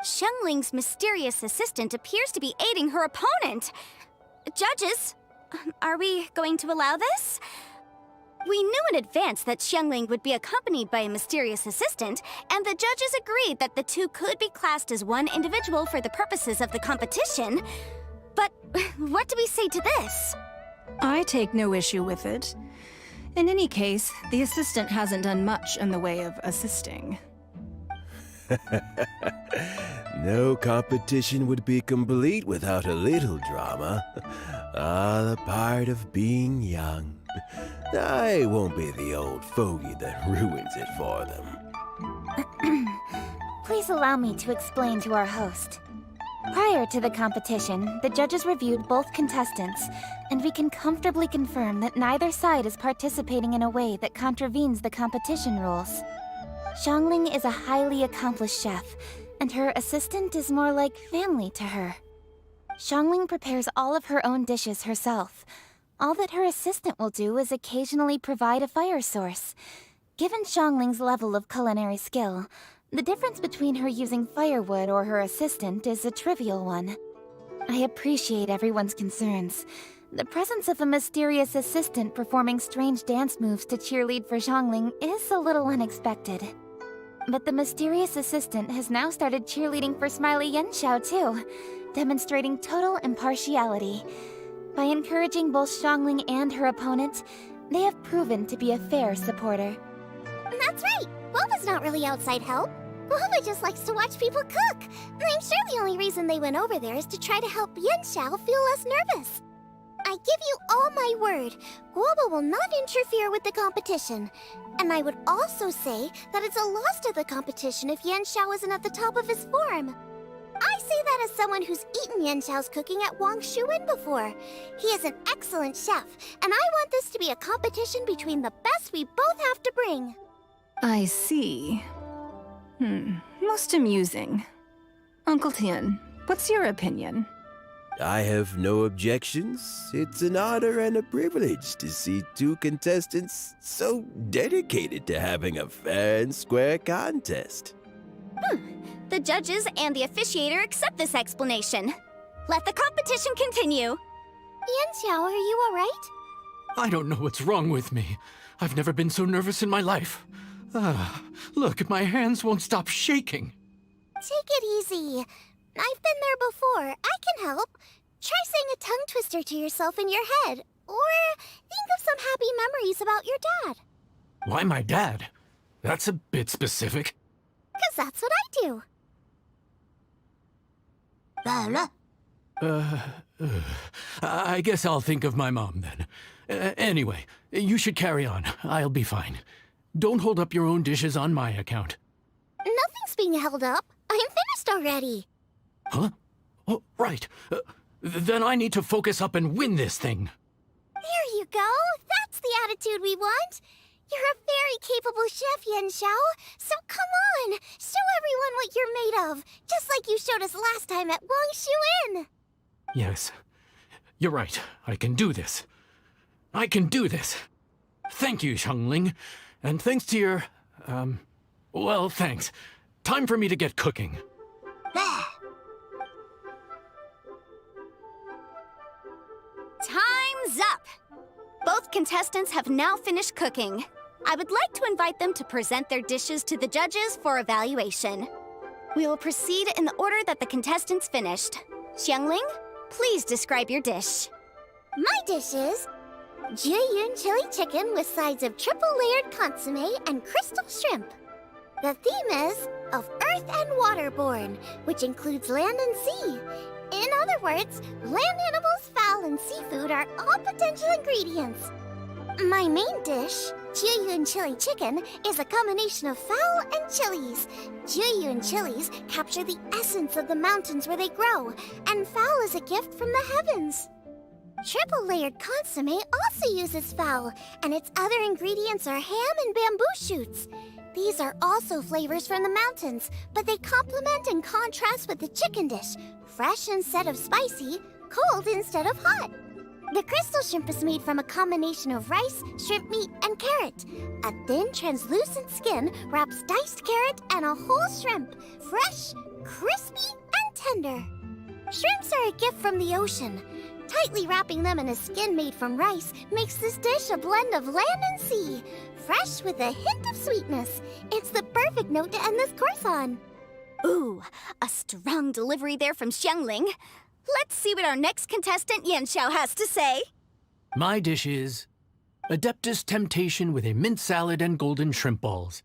[SPEAKER 1] Xiangling's mysterious assistant appears to be aiding her opponent. Judges, are we going to allow this? We knew in advance that Xiangling would be accompanied by a mysterious assistant, and the judges agreed that the two could be classed as one individual for the purposes of the competition. But what do we say to this?
[SPEAKER 12] I take no issue with it. In any case, the assistant hasn't done much in the way of assisting.
[SPEAKER 13] No competition would be complete without a little drama. All a part of being young. I won't be the old fogey that ruins it for them.
[SPEAKER 1] Please allow me to explain to our host. Prior to the competition, the judges reviewed both contestants, and we can comfortably confirm that neither side is participating in a way that contravenes the competition rules. Xiangling is a highly accomplished chef, and her assistant is more like family to her. Xiangling prepares all of her own dishes herself. All that her assistant will do is occasionally provide a fire source. Given Xiangling's level of culinary skill, the difference between her using firewood or her assistant is a trivial one. I appreciate everyone's concerns. The presence of a mysterious assistant performing strange dance moves to cheerlead for Xiangling is a little unexpected. But the mysterious assistant has now started cheerleading for Smiley Yenshao too, demonstrating total impartiality. By encouraging both Xiangling and her opponent, they have proven to be a fair supporter. That's right! Guoba's not really outside help. Guoba just likes to watch people cook. I'm sure the only reason they went over there is to try to help Yenshao feel less nervous. I give you all my word, Guoba will not interfere with the competition. And I would also say that it's a loss to the competition if Yenshao isn't at the top of his form. I say that as someone who's eaten Yenshao's cooking at Wang Shuwen before. He is an excellent chef, and I want this to be a competition between the best we both have to bring.
[SPEAKER 12] I see. Most amusing. Uncle Tian, what's your opinion?
[SPEAKER 13] I have no objections. It's an honor and a privilege to see two contestants so dedicated to having a fair and square contest.
[SPEAKER 1] The judges and the officiator accept this explanation. Let the competition continue. Yenshao, are you all right?
[SPEAKER 11] I don't know what's wrong with me. I've never been so nervous in my life. Look, my hands won't stop shaking.
[SPEAKER 1] Take it easy. I've been there before. I can help. Try saying a tongue twister to yourself in your head. Or think of some happy memories about your dad.
[SPEAKER 11] Why my dad? That's a bit specific.
[SPEAKER 1] 'Cause that's what I do.
[SPEAKER 11] I guess I'll think of my mom then. Anyway, you should carry on. I'll be fine. Don't hold up your own dishes on my account.
[SPEAKER 1] Nothing's being held up. I'm finished already.
[SPEAKER 11] Huh? Oh, right. Then I need to focus up and win this thing.
[SPEAKER 1] There you go. That's the attitude we want. You're a very capable chef, Yenshao. So come on, show everyone what you're made of, just like you showed us last time at Wang Shuwen.
[SPEAKER 11] Yes, you're right. I can do this. I can do this. Thank you, Xiangling. And thanks to your, well, thanks. Time for me to get cooking.
[SPEAKER 1] Time's up! Both contestants have now finished cooking. I would like to invite them to present their dishes to the judges for evaluation. We will proceed in the order that the contestants finished. Xiangling, please describe your dish. My dish is Jiyun chili chicken with sides of triple-layered consommé and crystal shrimp. The theme is of earth and waterborne, which includes land and sea. In other words, land animals, fowl, and seafood are all potential ingredients. My main dish, Jiyun chili chicken, is a combination of fowl and chilies. Jiyun chilies capture the essence of the mountains where they grow, and fowl is a gift from the heavens. Triple-layered consommé also uses fowl, and its other ingredients are ham and bamboo shoots. These are also flavors from the mountains, but they complement and contrast with the chicken dish, fresh instead of spicy, cold instead of hot. The crystal shrimp is made from a combination of rice, shrimp meat, and carrot. A thin, translucent skin wraps diced carrot and a whole shrimp, fresh, crispy, and tender. Shrimps are a gift from the ocean. Tightly wrapping them in a skin made from rice makes this dish a blend of land and sea, fresh with a hint of sweetness. It's the perfect note to end this course on.
[SPEAKER 14] Ooh, a strong delivery there from Xiangling. Let's see what our next contestant Yanxiao has to say.
[SPEAKER 11] My dish is Adeptus Temptation with a mint salad and golden shrimp balls.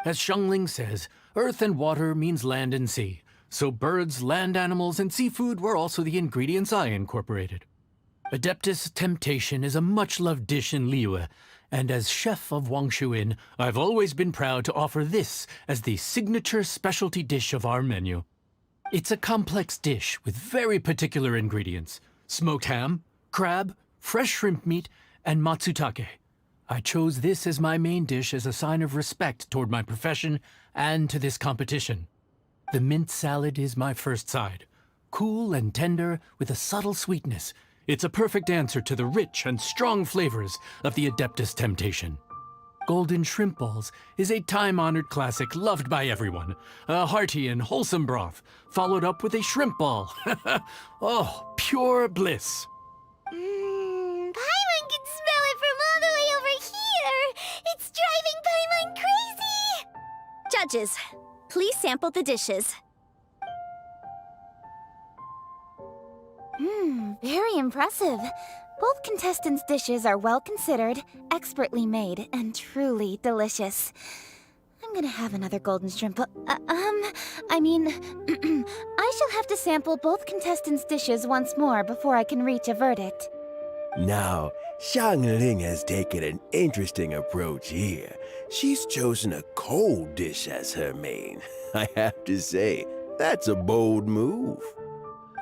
[SPEAKER 11] As Xiangling says, earth and water means land and sea. So birds, land animals, and seafood were also the ingredients I incorporated. Adeptus Temptation is a much-loved dish in Liyue, and as chef of Wangshuin, I've always been proud to offer this as the signature specialty dish of our menu. It's a complex dish with very particular ingredients: smoked ham, crab, fresh shrimp meat, and matsutake. I chose this as my main dish as a sign of respect toward my profession and to this competition. The mint salad is my first side. Cool and tender with a subtle sweetness, it's a perfect answer to the rich and strong flavors of the Adeptus Temptation. Golden shrimp balls is a time-honored classic loved by everyone. A hearty and wholesome broth, followed up with a shrimp ball. Oh, pure bliss.
[SPEAKER 1] Paimon can smell it from all the way over here! It's driving Paimon crazy!
[SPEAKER 14] Judges, please sample the dishes.
[SPEAKER 5] Very impressive. Both contestants' dishes are well considered, expertly made, and truly delicious. I'm gonna have another golden shrimp. I shall have to sample both contestants' dishes once more before I can reach a verdict.
[SPEAKER 13] Now, Xiangling has taken an interesting approach here. She's chosen a cold dish as her main. I have to say, that's a bold move.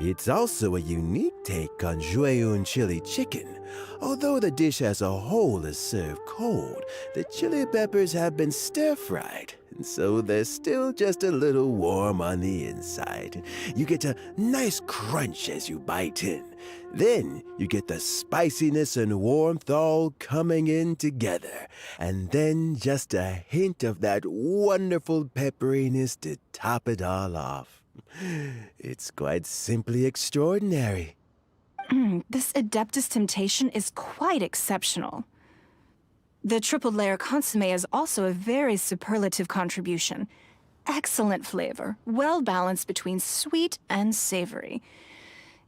[SPEAKER 13] It's also a unique take on Jueyun chili chicken. Although the dish as a whole is served cold, the chili peppers have been stir-fried, and so they're still just a little warm on the inside. You get a nice crunch as you bite in. Then you get the spiciness and warmth all coming in together, and then just a hint of that wonderful pepperiness to top it all off. It's quite simply extraordinary.
[SPEAKER 12] This Adeptus Temptation is quite exceptional. The triple layer consomme is also a very superlative contribution. Excellent flavor, well balanced between sweet and savory.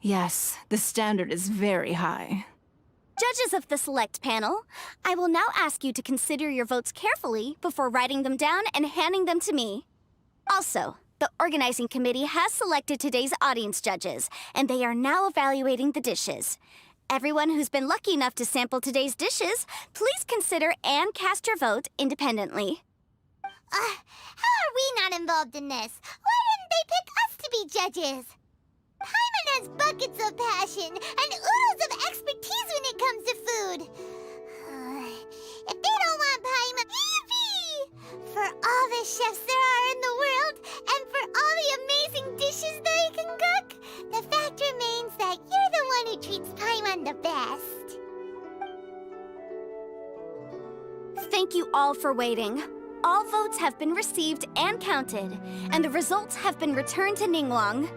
[SPEAKER 12] Yes, the standard is very high.
[SPEAKER 14] Judges of the select panel, I will now ask you to consider your votes carefully before writing them down and handing them to me. Also, the organizing committee has selected today's audience judges, and they are now evaluating the dishes. Everyone who's been lucky enough to sample today's dishes, please consider and cast your vote independently.
[SPEAKER 1] How are we not involved in this? Why didn't they pick us to be judges? Paimon has buckets of passion and oodles of expertise when it comes to food. If they don't want Paimon, yippee! For all the chefs there are in the world, and for all the amazing dishes they can cook, the fact remains that you're the one who treats Paimon the best.
[SPEAKER 14] Thank you all for waiting. All votes have been received and counted, and the results have been returned to Ningguang.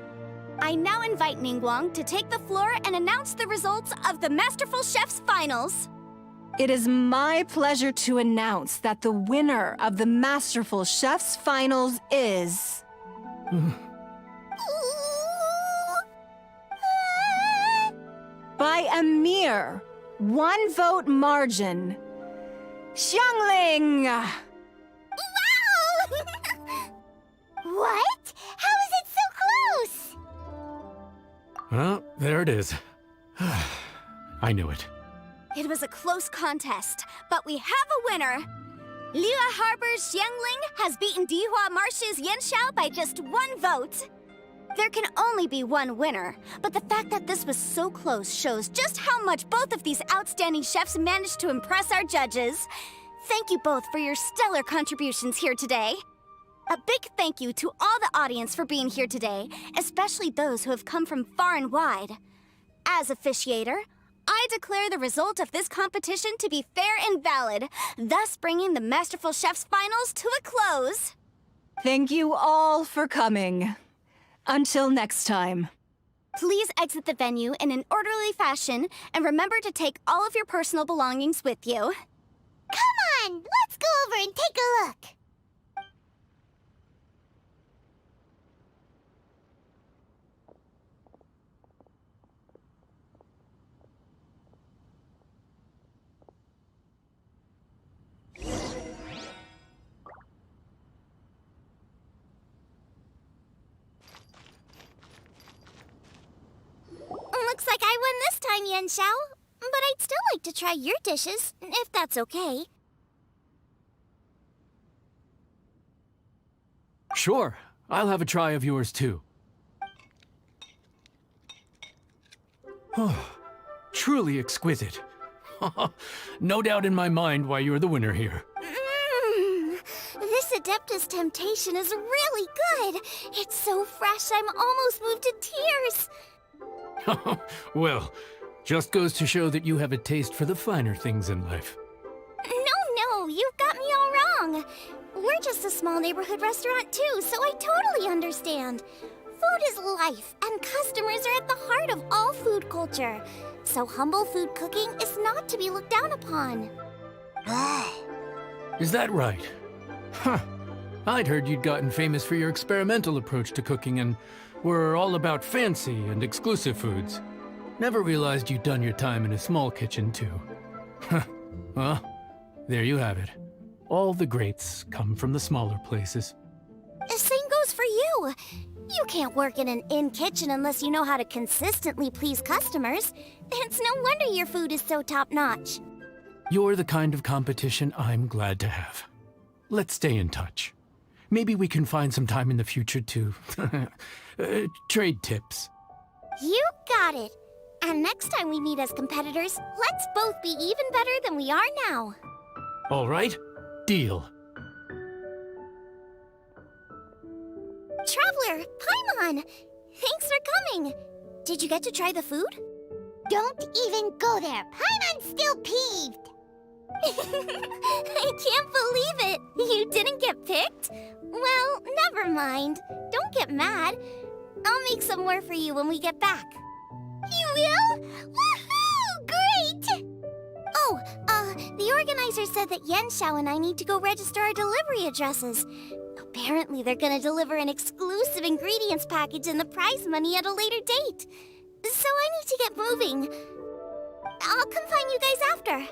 [SPEAKER 14] I now invite Ningguang to take the floor and announce the results of the Masterful Chef's Finals.
[SPEAKER 12] It is my pleasure to announce that the winner of the Masterful Chef's Finals is... by a mere 1 vote margin, Xiangling!
[SPEAKER 1] Wow! What? How is it so close?
[SPEAKER 11] Well, there it is. I knew it.
[SPEAKER 14] It was a close contest, but we have a winner. Liyue Harbor's Xiangling has beaten Dihua Marsh's Yanxiao by just 1 vote. There can only be one winner, but the fact that this was so close shows just how much both of these outstanding chefs managed to impress our judges. Thank you both for your stellar contributions here today. A big thank you to all the audience for being here today, especially those who have come from far and wide. As officiator, I declare the result of this competition to be fair and valid, thus bringing the Masterful Chef's finals to a close.
[SPEAKER 12] Thank you all for coming. Until next time.
[SPEAKER 14] Please exit the venue in an orderly fashion, and remember to take all of your personal belongings with you.
[SPEAKER 1] Come on, let's go over and take a look. Looks like I won this time, Yen Xiao. But I'd still like to try your dishes, if that's okay.
[SPEAKER 11] Sure, I'll have a try of yours too. Oh, truly exquisite. No doubt in my mind why you're the winner here.
[SPEAKER 1] This Adeptus Temptation is really good. It's so fresh, I'm almost moved to tears.
[SPEAKER 11] Well, just goes to show that you have a taste for the finer things in life.
[SPEAKER 1] No, you've got me all wrong. We're just a small neighborhood restaurant too, so I totally understand. Food is life, and customers are at the heart of all food culture. So humble food cooking is not to be looked down upon.
[SPEAKER 11] Is that right? Huh. I'd heard you'd gotten famous for your experimental approach to cooking and were all about fancy and exclusive foods. Never realized you'd done your time in a small kitchen, too. Well, there you have it. All the greats come from the smaller places.
[SPEAKER 1] The same goes for you. You can't work in an inn kitchen unless you know how to consistently please customers. It's no wonder your food is so top-notch.
[SPEAKER 11] You're the kind of competition I'm glad to have. Let's stay in touch. Maybe we can find some time in the future to trade tips.
[SPEAKER 1] You got it. And next time we meet as competitors, let's both be even better than we are now.
[SPEAKER 11] All right, deal.
[SPEAKER 1] Traveler, Paimon! Thanks for coming. Did you get to try the food? Don't even go there. Paimon's still peeved. I can't believe it. You didn't get picked? Well, never mind. Don't get mad. I'll make some more for you when we get back. You will? Woohoo! Great! Oh, the organizer said that Yen Xiao and I need to go register our delivery addresses. Apparently, they're gonna deliver an exclusive ingredients package and the prize money at a later date. So I need to get moving. I'll come find you guys after.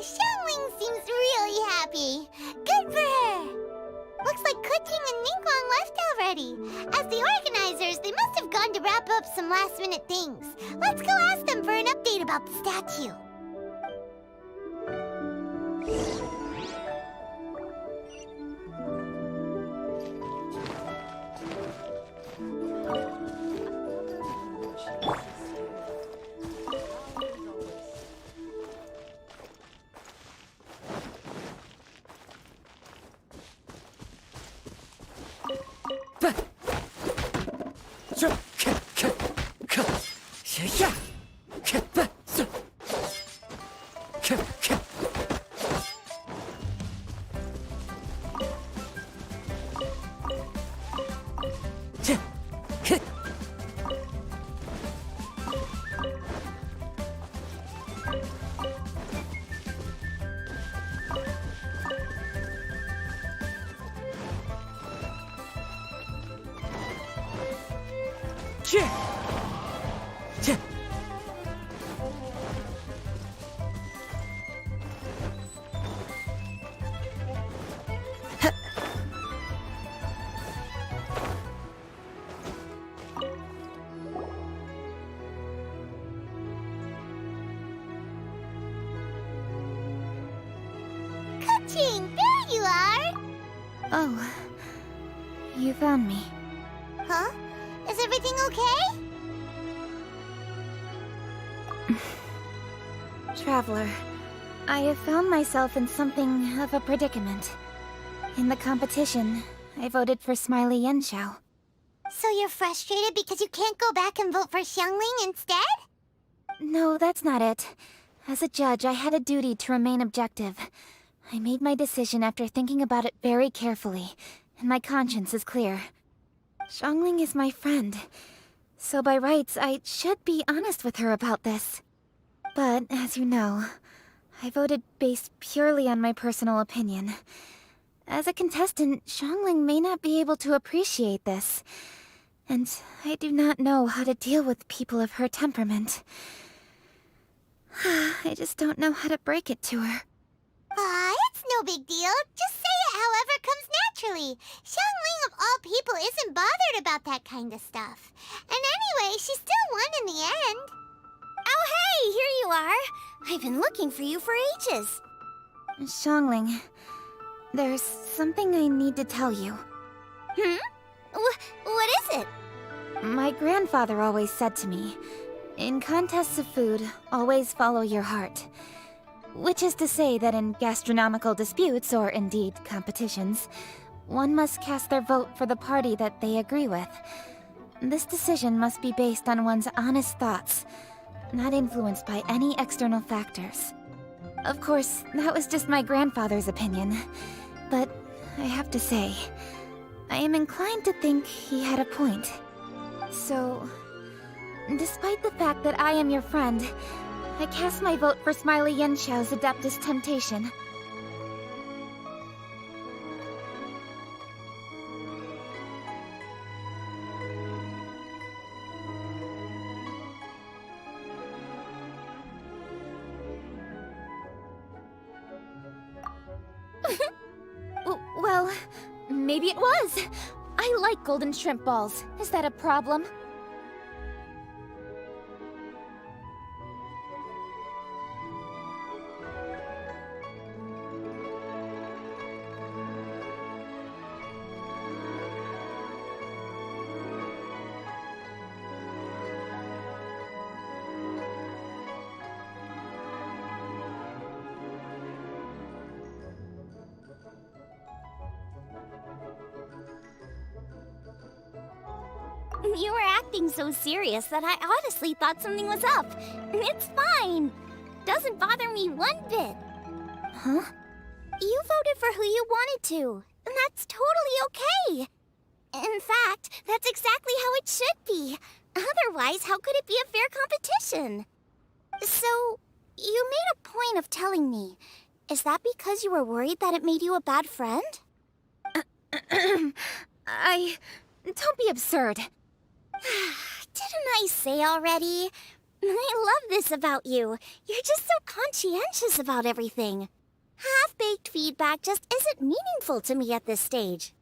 [SPEAKER 1] Xiangling seems really happy. Good for her. Looks like Kuching and Ningguang left already. As the organizers, they must have gone to wrap up some last-minute things. Let's go ask them for an update about the statue. Kuching, there you are!
[SPEAKER 5] Oh, you found me.
[SPEAKER 1] Huh? Is everything okay?
[SPEAKER 5] Traveler, I have found myself in something of a predicament. In the competition, I voted for Smiley Yenshao.
[SPEAKER 1] So you're frustrated because you can't go back and vote for Xiangling instead?
[SPEAKER 5] no, that's not it. As a judge, I had a duty to remain objective. I made my decision after thinking about it very carefully, and my conscience is clear. Xiangling is my friend, so by rights, I should be honest with her about this. But, as you know, I voted based purely on my personal opinion. As a contestant, Xiangling may not be able to appreciate this, and I do not know how to deal with people of her temperament. I just don't know how to break it to her.
[SPEAKER 1] It's no big deal. Just say it however comes naturally. Xiangling of all people isn't bothered about that kind of stuff. And anyway, she still won in the end. Oh hey, here you are. I've been looking for you for ages.
[SPEAKER 5] Xiangling, there's something I need to tell you.
[SPEAKER 1] What is it?
[SPEAKER 5] My grandfather always said to me, in contests of food, always follow your heart. Which is to say that in gastronomical disputes, or indeed competitions, one must cast their vote for the party that they agree with. This decision must be based on one's honest thoughts, not influenced by any external factors. Of course, that was just my grandfather's opinion, but I have to say, I am inclined to think he had a point. So, despite the fact that I am your friend, I cast my vote for Smiley Yenxiao's Adeptus Temptation. Well, maybe it was. I like golden shrimp balls. Is that a problem?
[SPEAKER 1] You were acting so serious that I honestly thought something was up. It's fine. Doesn't bother me one bit.
[SPEAKER 5] Huh?
[SPEAKER 1] You voted for who you wanted to, and that's totally okay. In fact, that's exactly how it should be. Otherwise, how could it be a fair competition? So, you made a point of telling me. Is that because you were worried that it made you a bad friend?
[SPEAKER 5] Don't be absurd.
[SPEAKER 1] Didn't I say already? I love this about you. You're just so conscientious about everything. Half-baked feedback just isn't meaningful to me at this stage.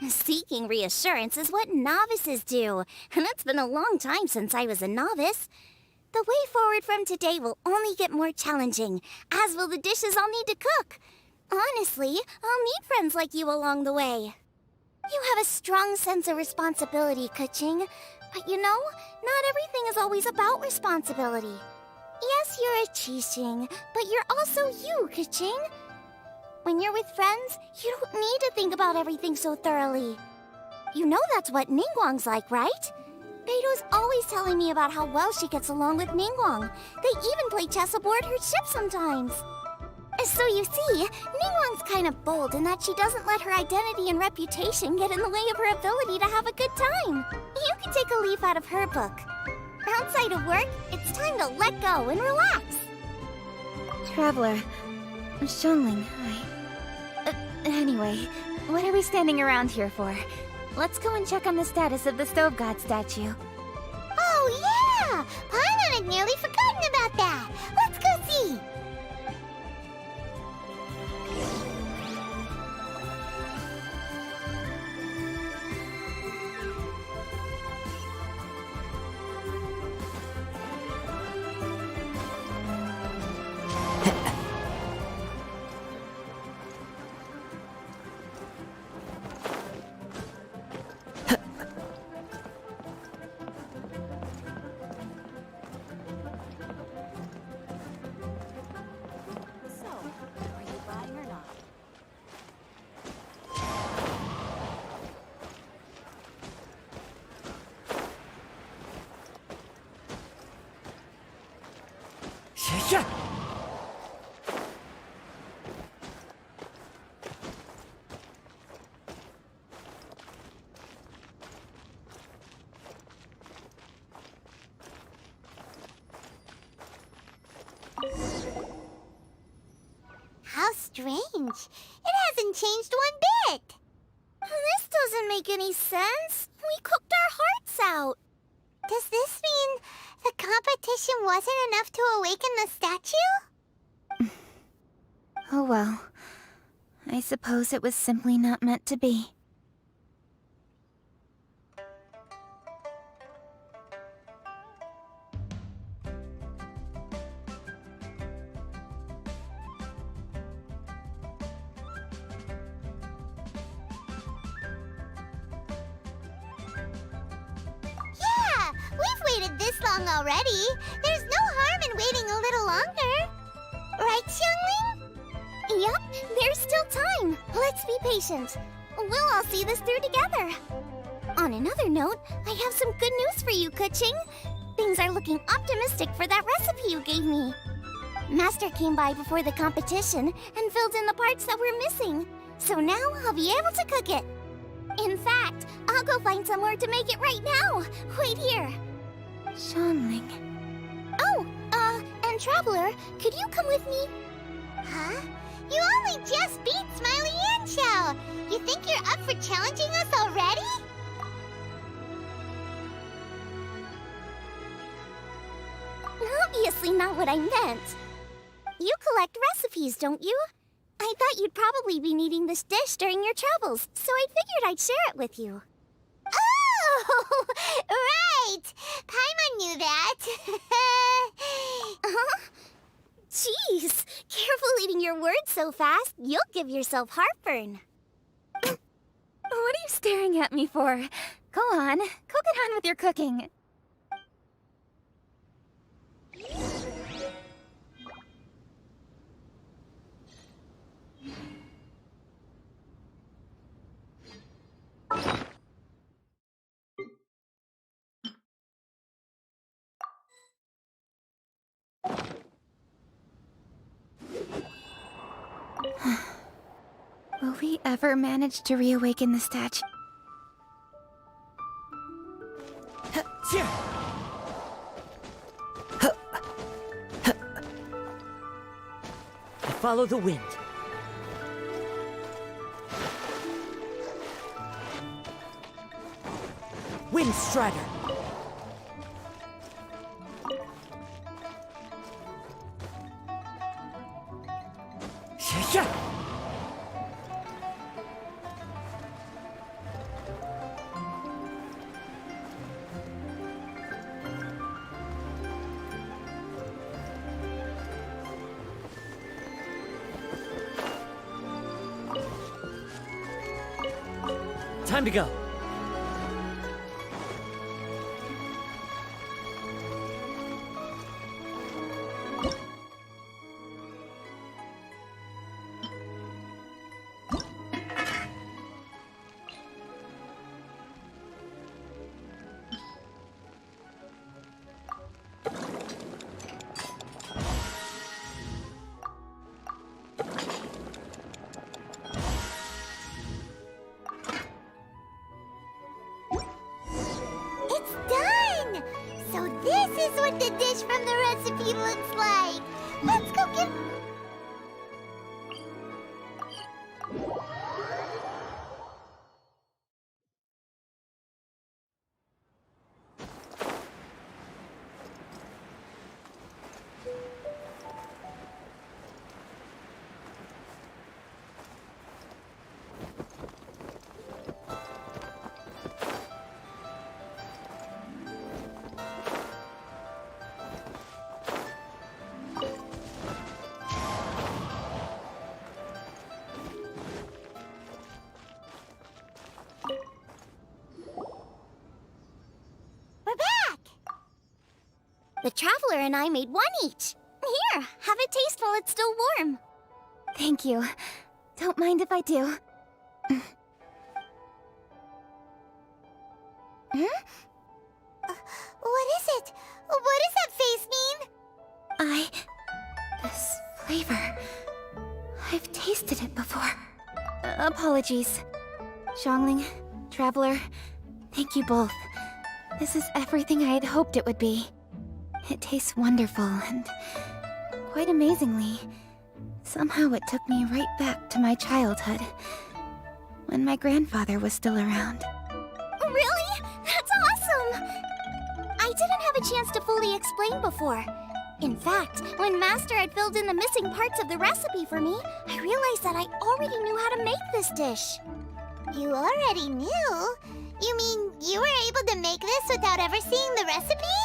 [SPEAKER 1] Seeking reassurance is what novices do, and it's been a long time since I was a novice. The way forward from today will only get more challenging, as will the dishes I'll need to cook. Honestly, I'll need friends like you along the way. You have a strong sense of responsibility, Keqing. But you know, not everything is always about responsibility. Yes, you're a Qixing, but you're also you, Keqing. When you're with friends, you don't need to think about everything so thoroughly. You know that's what Ningguang's like, right? Beido's always telling me about how well she gets along with Ningguang. They even play chess aboard her ship sometimes. So you see, Ningguang's kind of bold in that she doesn't let her identity and reputation get in the way of her ability to have a good time. You can take a leaf out of her book. Outside of work, it's time to let go and relax.
[SPEAKER 5] Traveler, Xiangling, anyway, what are we standing around here for? Let's go and check on the status of the Stove God statue.
[SPEAKER 1] Oh yeah! Paimon had nearly forgotten about that. Let's go see. How strange. It hasn't changed one bit. This doesn't make any sense. We cooked our hearts out. Does this mean the competition wasn't enough to awaken the statue?
[SPEAKER 5] Oh well. I suppose it was simply not meant to be.
[SPEAKER 1] Yeah, we've waited this long already. There's no harm in waiting a little longer. Right, Xiangling? Yep, there's still time. Let's be patient. We'll all see this through together. On another note, I have some good news for you, Kuching. Things are looking optimistic for that recipe you gave me. Master came by before the competition and filled in the parts that were missing. So now I'll be able to cook it. In fact, I'll go find somewhere to make it right now. Wait here.
[SPEAKER 5] Xiangling.
[SPEAKER 1] Oh, and Traveler, could you come with me? Huh? You only just beat Smiley Yanxiao. You think you're up for challenging us already? Obviously not what I meant. You collect recipes, don't you? I thought you'd probably be needing this dish during your travels, so I figured I'd share it with you. Oh, right! Paimon knew that. Huh? Jeez, careful eating your words so fast. You'll give yourself heartburn.
[SPEAKER 5] What are you staring at me for? Go on, go get on with your cooking. Will we ever manage to reawaken the statue?
[SPEAKER 2] I follow the wind. Wind Strider! Yeah! Time to go.
[SPEAKER 1] So this is what the dish from the recipe looks like. Let's go get... The Traveler and I made one each. Here, have a taste while it's still warm.
[SPEAKER 5] Thank you. Don't mind if I do.
[SPEAKER 1] What is it? What does that face mean?
[SPEAKER 5] tasted it before. Apologies. Xiangling, Traveler, thank you both. This is everything I had hoped it would be. It tastes wonderful, and quite amazingly, somehow it took me right back to my childhood, when my grandfather was still around.
[SPEAKER 1] Really? That's awesome! I didn't have a chance to fully explain before. In fact, when Master had filled in the missing parts of the recipe for me, I realized that I already knew how to make this dish.
[SPEAKER 14] You already knew? You mean you were able to make this without ever seeing the recipe?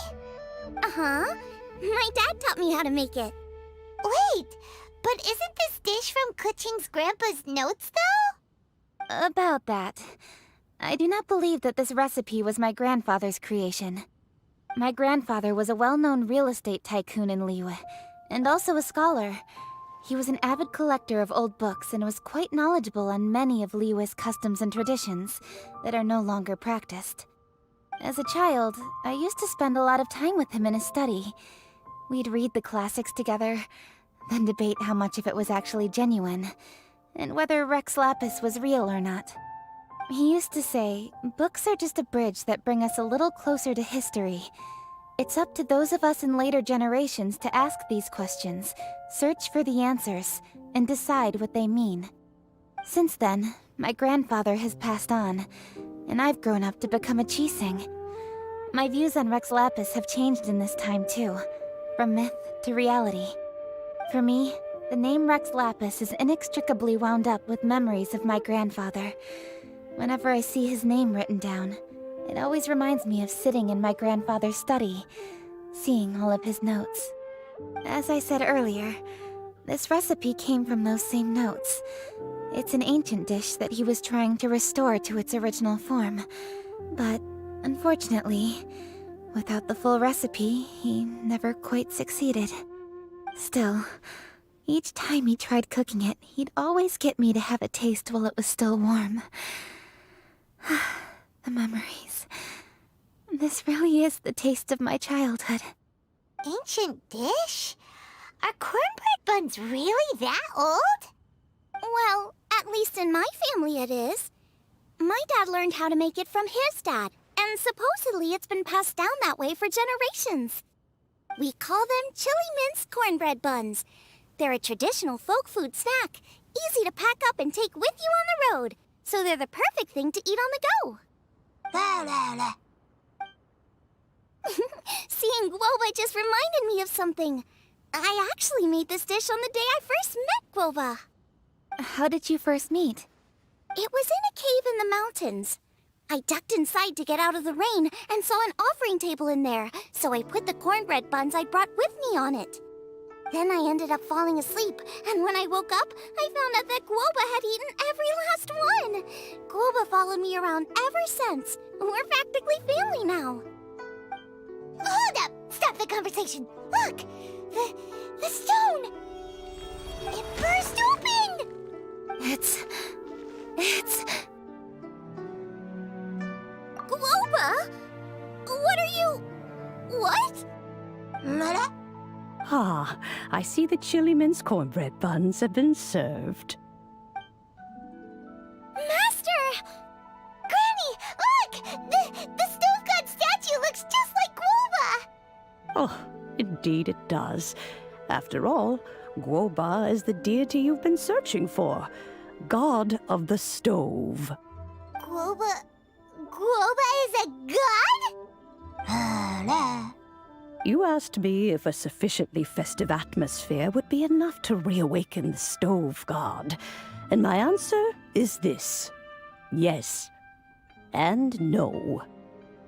[SPEAKER 1] Uh-huh. My dad taught me how to make it.
[SPEAKER 14] Wait, but isn't this dish from Kuching's grandpa's notes, though?
[SPEAKER 5] About that. I do not believe that this recipe was my grandfather's creation. My grandfather was a well-known real estate tycoon in Liyue, and also a scholar. He was an avid collector of old books and was quite knowledgeable on many of Liyue's customs and traditions that are no longer practiced. As a child, I used to spend a lot of time with him in his study. We'd read the classics together, then debate how much of it was actually genuine, and whether Rex Lapis was real or not. He used to say, books are just a bridge that bring us a little closer to history. It's up to those of us in later generations to ask these questions, search for the answers, and decide what they mean. Since then, my grandfather has passed on, and I've grown up to become a Chising. My views on Rex Lapis have changed in this time too, from myth to reality. For me, the name Rex Lapis is inextricably wound up with memories of my grandfather. Whenever I see his name written down, it always reminds me of sitting in my grandfather's study, seeing all of his notes. As I said earlier, this recipe came from those same notes. It's an ancient dish that he was trying to restore to its original form. But, unfortunately, without the full recipe, he never quite succeeded. Still, each time he tried cooking it, he'd always get me to have a taste while it was still warm. The memories. This really is the taste of my childhood.
[SPEAKER 14] Ancient dish? Are cornbread buns really that old?
[SPEAKER 1] Well, at least in my family it is. My dad learned how to make it from his dad, and supposedly it's been passed down that way for generations. We call them chili minced cornbread buns. They're a traditional folk food snack, easy to pack up and take with you on the road. So they're the perfect thing to eat on the go.
[SPEAKER 14] La la la.
[SPEAKER 1] Seeing Guoba just reminded me of something. I actually made this dish on the day I first met Guoba.
[SPEAKER 5] How did you first meet?
[SPEAKER 1] It was in a cave in the mountains. I ducked inside to get out of the rain and saw an offering table in there, so I put the cornbread buns I brought with me on it. Then I ended up falling asleep, and when I woke up, I found out that Guoba had eaten every last one. Guoba followed me around ever since. We're practically family now.
[SPEAKER 14] Hold up! Stop the conversation! Look! The stone! It burst open!
[SPEAKER 5] It's...
[SPEAKER 1] Guoba? What are you... What?
[SPEAKER 14] Mother?
[SPEAKER 15] Ah, I see the chili minced cornbread buns have been served.
[SPEAKER 14] Master! Granny, look! The stove god statue looks just like Guoba!
[SPEAKER 15] Oh, indeed it does. After all, Guoba is the deity you've been searching for, god of the stove.
[SPEAKER 14] Guoba is a god?
[SPEAKER 15] You asked me if a sufficiently festive atmosphere would be enough to reawaken the stove god, and my answer is this: yes and no.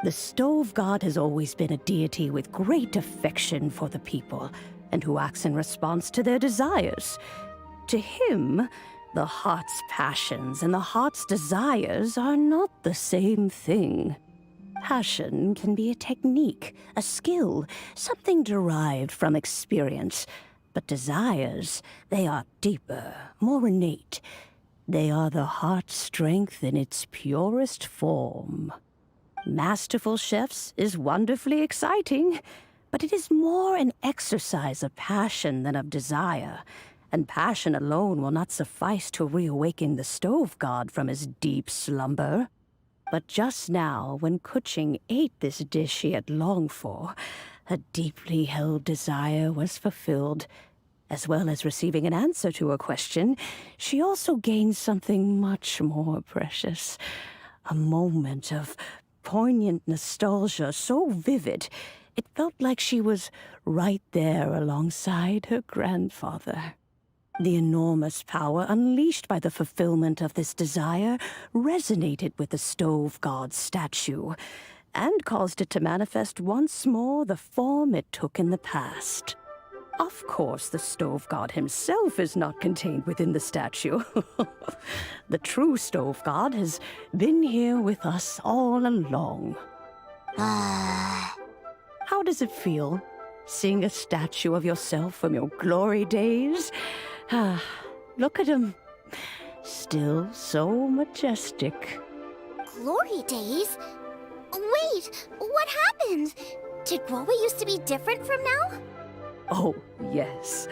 [SPEAKER 15] The stove god has always been a deity with great affection for the people, and who acts in response to their desires. To him, the heart's passions and the heart's desires are not the same thing. Passion can be a technique, a skill, something derived from experience. But desires, they are deeper, more innate. They are the heart's strength in its purest form. Masterful chefs is wonderfully exciting, but it is more an exercise of passion than of desire, and passion alone will not suffice to reawaken the stove god from his deep slumber. But just now, when Kuching ate this dish she had longed for, a deeply held desire was fulfilled. As well as receiving an answer to her question, she also gained something much more precious. A moment of poignant nostalgia so vivid, it felt like she was right there alongside her grandfather. The enormous power unleashed by the fulfillment of this desire resonated with the stove god's statue, and caused it to manifest once more the form it took in the past. Of course, the stove god himself is not contained within the statue. The true stove god has been here with us all along. How does it feel, seeing a statue of yourself from your glory days? Look at him. Still so majestic.
[SPEAKER 1] Glory days? Wait, what happened? Did Guoba used to be different from now?
[SPEAKER 15] Oh, yes.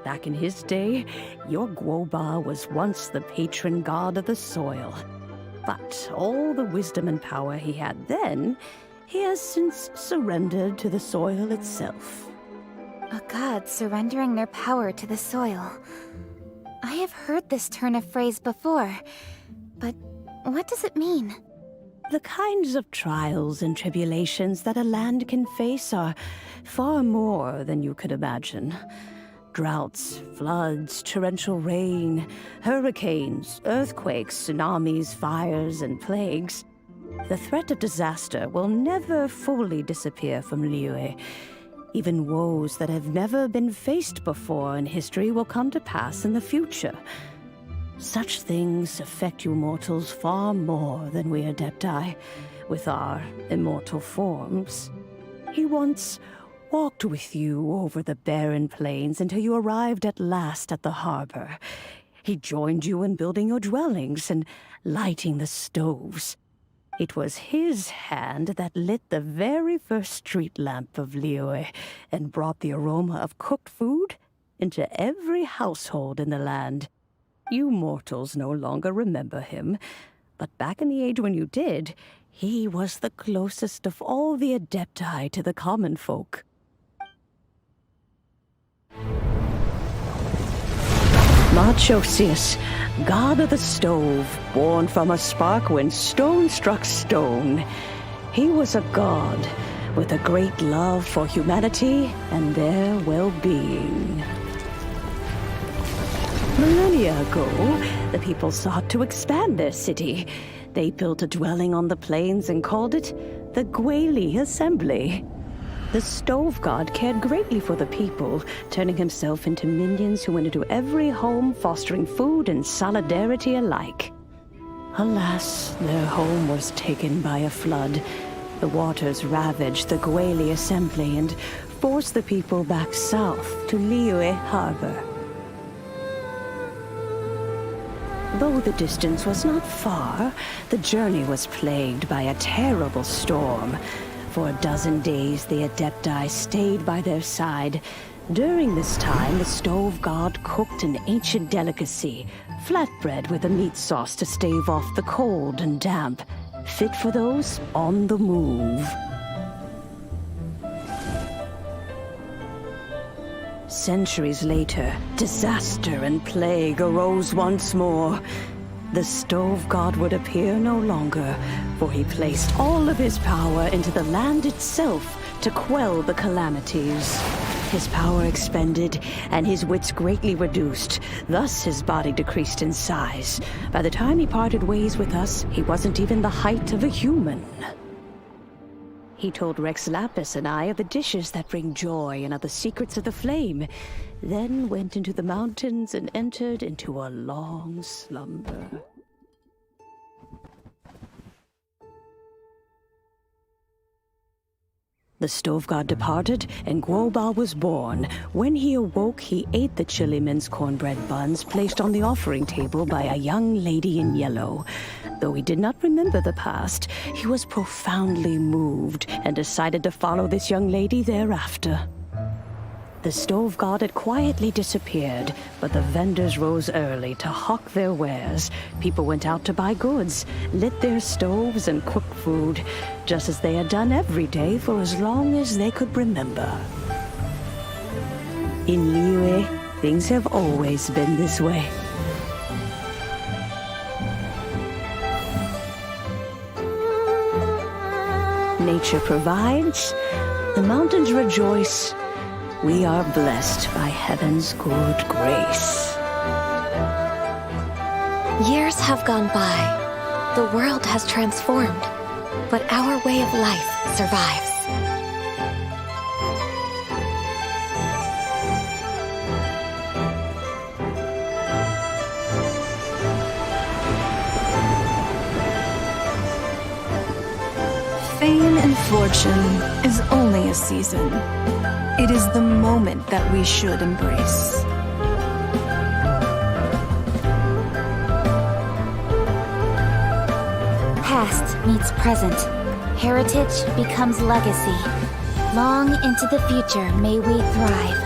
[SPEAKER 15] Back in his day, your Guoba was once the patron god of the soil. But all the wisdom and power he had then, he has since surrendered to the soil itself.
[SPEAKER 5] A god surrendering their power to the soil. I have heard this turn of phrase before, but what does it mean?
[SPEAKER 15] The kinds of trials and tribulations that a land can face are far more than you could imagine. Droughts, floods, torrential rain, hurricanes, earthquakes, tsunamis, fires, and plagues. The threat of disaster will never fully disappear from Liyue. Even woes that have never been faced before in history will come to pass in the future. Such things affect you mortals far more than we Adepti, with our immortal forms. He once walked with you over the barren plains until you arrived at last at the harbor. He joined you in building your dwellings and lighting the stoves. It was his hand that lit the very first street lamp of Liyue and brought the aroma of cooked food into every household in the land. You mortals no longer remember him, but back in the age when you did, he was the closest of all the Adepti to the common folk. Marchosius, god of the stove, born from a spark when stone struck stone. He was a god with a great love for humanity and their well-being. Millennia ago, the people sought to expand their city. They built a dwelling on the plains and called it the Guili Assembly. The stove god cared greatly for the people, turning himself into minions who went into every home, fostering food and solidarity alike. Alas, their home was taken by a flood. The waters ravaged the Guili Assembly and forced the people back south to Liyue Harbor. Though the distance was not far, the journey was plagued by a terrible storm. For a dozen days, the Adepti stayed by their side. During this time, the stove god cooked an ancient delicacy, flatbread with a meat sauce to stave off the cold and damp, fit for those on the move. Centuries later, disaster and plague arose once more. The stove god would appear no longer, for he placed all of his power into the land itself to quell the calamities. His power expended, and his wits greatly reduced. Thus his body decreased in size. By the time he parted ways with us, he wasn't even the height of a human. He told Rex Lapis and I of the dishes that bring joy and of the secrets of the flame, then went into the mountains and entered into a long slumber. The stove god departed, and Guoba was born. When he awoke, he ate the chili mince cornbread buns placed on the offering table by a young lady in yellow. Though he did not remember the past, he was profoundly moved and decided to follow this young lady thereafter. The stove god had quietly disappeared, but the vendors rose early to hawk their wares. People went out to buy goods, lit their stoves, and cooked food, just as they had done every day for as long as they could remember. In Liyue, things have always been this way. Nature provides, the mountains rejoice. We are blessed by heaven's good grace.
[SPEAKER 16] Years have gone by. The world has transformed, but our way of life survives.
[SPEAKER 12] Fame and fortune is only a season. It is the moment that we should embrace.
[SPEAKER 5] Past meets present. Heritage becomes legacy. Long into the future may we thrive.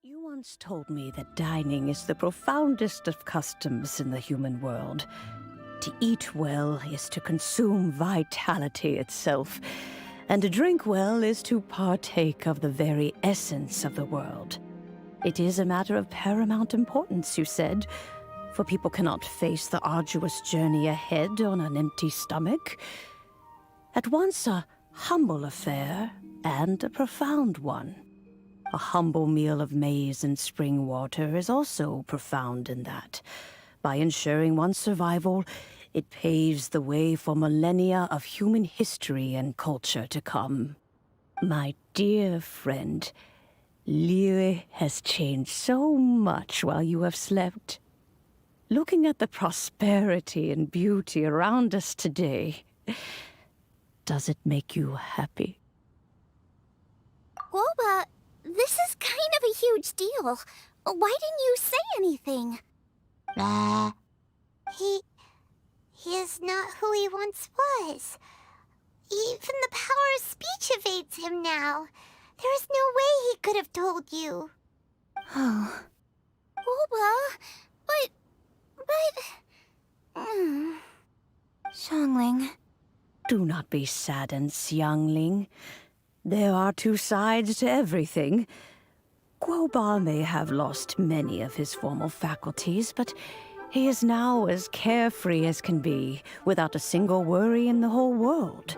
[SPEAKER 15] You once told me that dining is the profoundest of customs in the human world. To eat well is to consume vitality itself, and to drink well is to partake of the very essence of the world. It is a matter of paramount importance, you said, for people cannot face the arduous journey ahead on an empty stomach. At once a humble affair and a profound one. A humble meal of maize and spring water is also profound in that. By ensuring one's survival, it paves the way for millennia of human history and culture to come. My dear friend, Liyue has changed so much while you have slept. Looking at the prosperity and beauty around us today, does it make you happy?
[SPEAKER 1] Guoba, this is kind of a huge deal. Why didn't you say anything?
[SPEAKER 14] He is not who he once was. Even the power of speech evades him now. There is no way he could have told you.
[SPEAKER 5] Oh.
[SPEAKER 1] Guoba, but...
[SPEAKER 5] Xiangling.
[SPEAKER 15] Do not be saddened, Xiangling. There are two sides to everything. Guoba may have lost many of his formal faculties, but he is now as carefree as can be, without a single worry in the whole world.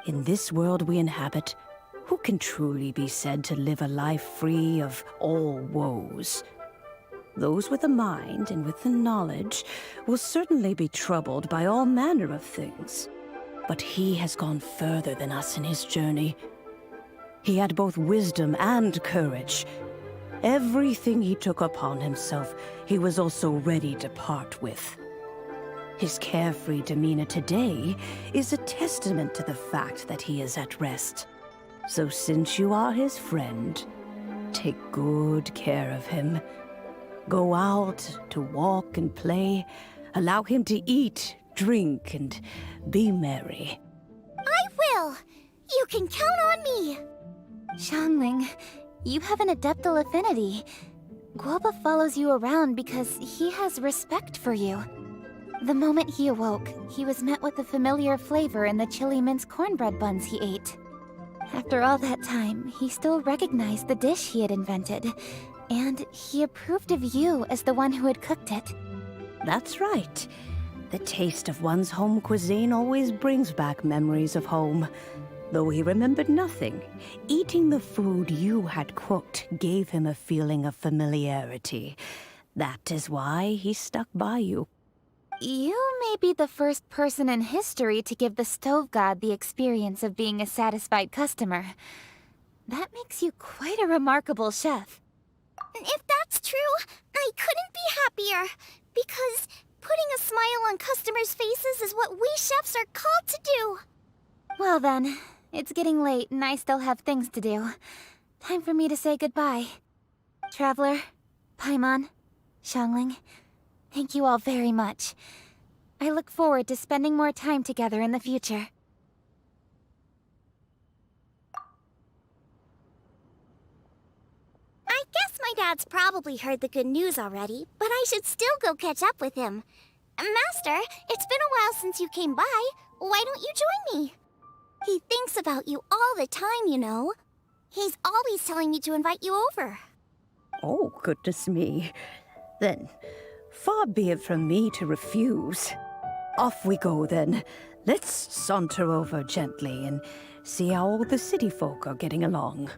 [SPEAKER 15] In this world we inhabit, who can truly be said to live a life free of all woes? Those with a mind and with the knowledge will certainly be troubled by all manner of things. But he has gone further than us in his journey. He had both wisdom and courage. Everything he took upon himself, he was also ready to part with. His carefree demeanor today is a testament to the fact that he is at rest. So since you are his friend, take good care of him. Go out to walk and play. Allow him to eat, drink, and be merry.
[SPEAKER 1] I will! You can count on me!
[SPEAKER 5] Xiangling, you have an adeptal affinity. Guoba follows you around because he has respect for you. The moment he awoke, he was met with a familiar flavor in the chili mince cornbread buns he ate. After all that time, he still recognized the dish he had invented, and he approved of you as the one who had cooked it.
[SPEAKER 15] That's right. The taste of one's home cuisine always brings back memories of home. Though he remembered nothing, eating the food you had cooked gave him a feeling of familiarity. That is why he stuck by you.
[SPEAKER 5] You may be the first person in history to give the stove god the experience of being a satisfied customer. That makes you quite a remarkable chef.
[SPEAKER 1] If that's true, I couldn't be happier. Because putting a smile on customers' faces is what we chefs are called to do.
[SPEAKER 5] Well then, it's getting late and I still have things to do. Time for me to say goodbye. Traveler, Paimon, Xiangling, thank you all very much. I look forward to spending more time together in the future.
[SPEAKER 1] My dad's probably heard the good news already, but I should still go catch up with him. Master, it's been a while since you came by. Why don't you join me? He thinks about you all the time, you know. He's always telling me to invite you over.
[SPEAKER 15] Oh, goodness me. Then, far be it from me to refuse. Off we go, then. Let's saunter over gently and see how all the city folk are getting along.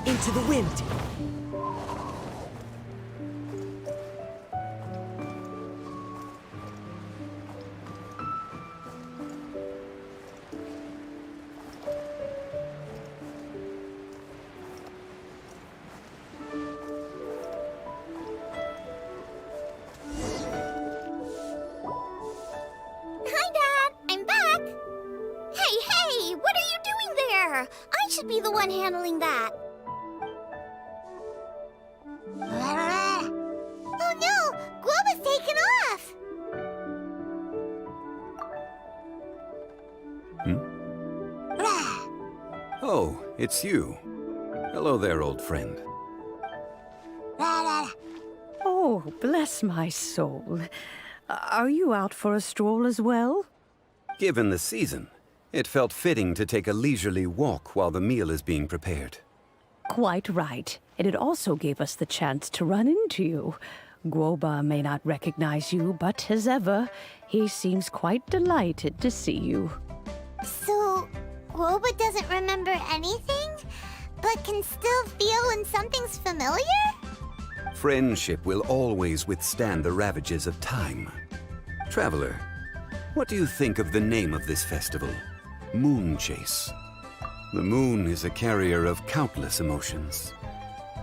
[SPEAKER 2] Into the wind!
[SPEAKER 1] Hi, Dad! I'm back! Hey! What are you doing there? I should be the one handling that. Oh no! Guoba's taken off!
[SPEAKER 17] Oh, it's you. Hello there, old friend.
[SPEAKER 15] Oh, bless my soul. Are you out for a stroll as well?
[SPEAKER 17] Given the season, it felt fitting to take a leisurely walk while the meal is being prepared.
[SPEAKER 15] Quite right. And it also gave us the chance to run into you. Guoba may not recognize you, but as ever, he seems quite delighted to see you.
[SPEAKER 1] So, Guoba doesn't remember anything, but can still feel when something's familiar?
[SPEAKER 17] Friendship will always withstand the ravages of time. Traveler, what do you think of the name of this festival? Moon Chase. The moon is a carrier of countless emotions.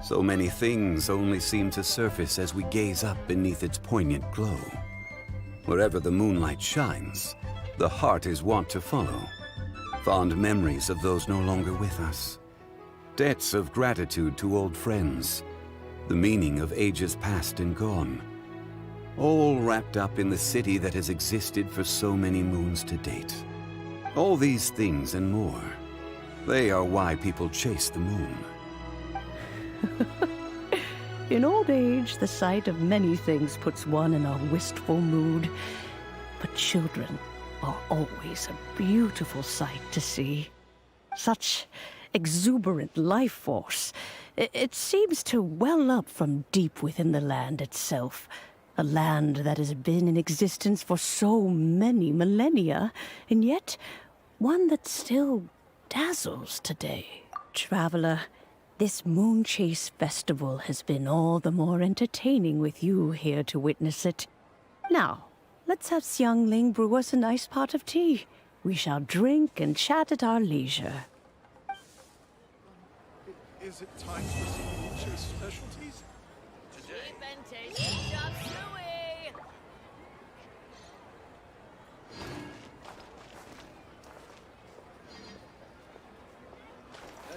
[SPEAKER 17] So many things only seem to surface as we gaze up beneath its poignant glow. Wherever the moonlight shines, the heart is wont to follow. Fond memories of those no longer with us. Debts of gratitude to old friends. The meaning of ages past and gone. All wrapped up in the city that has existed for so many moons to date. All these things and more, they are why people chase the moon.
[SPEAKER 15] In old age, the sight of many things puts one in a wistful mood. But children are always a beautiful sight to see. Such exuberant life force. It seems to well up from deep within the land itself. A land that has been in existence for so many millennia, and yet one that still dazzles today. Traveler, this Moon Chase Festival has been all the more entertaining with you here to witness it. Now, let's have Xiangling brew us a nice pot of tea. We shall drink and chat at our leisure.
[SPEAKER 7] Is it time to receive Moon Chase specialties?
[SPEAKER 3] Today.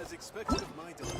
[SPEAKER 7] As expected of my daughter.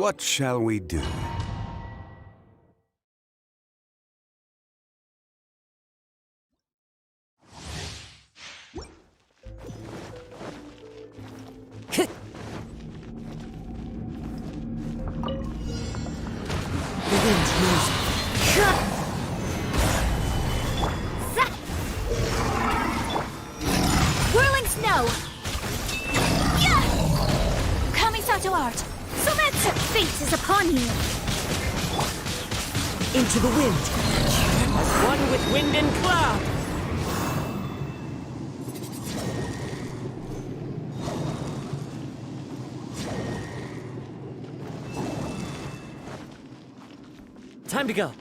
[SPEAKER 17] What shall we do?
[SPEAKER 2] The wind's losing.
[SPEAKER 5] Whirling snow! Kamisato art! Sometsu! Fate is upon you!
[SPEAKER 2] Into the wind. As one with wind and cloud. Time to go.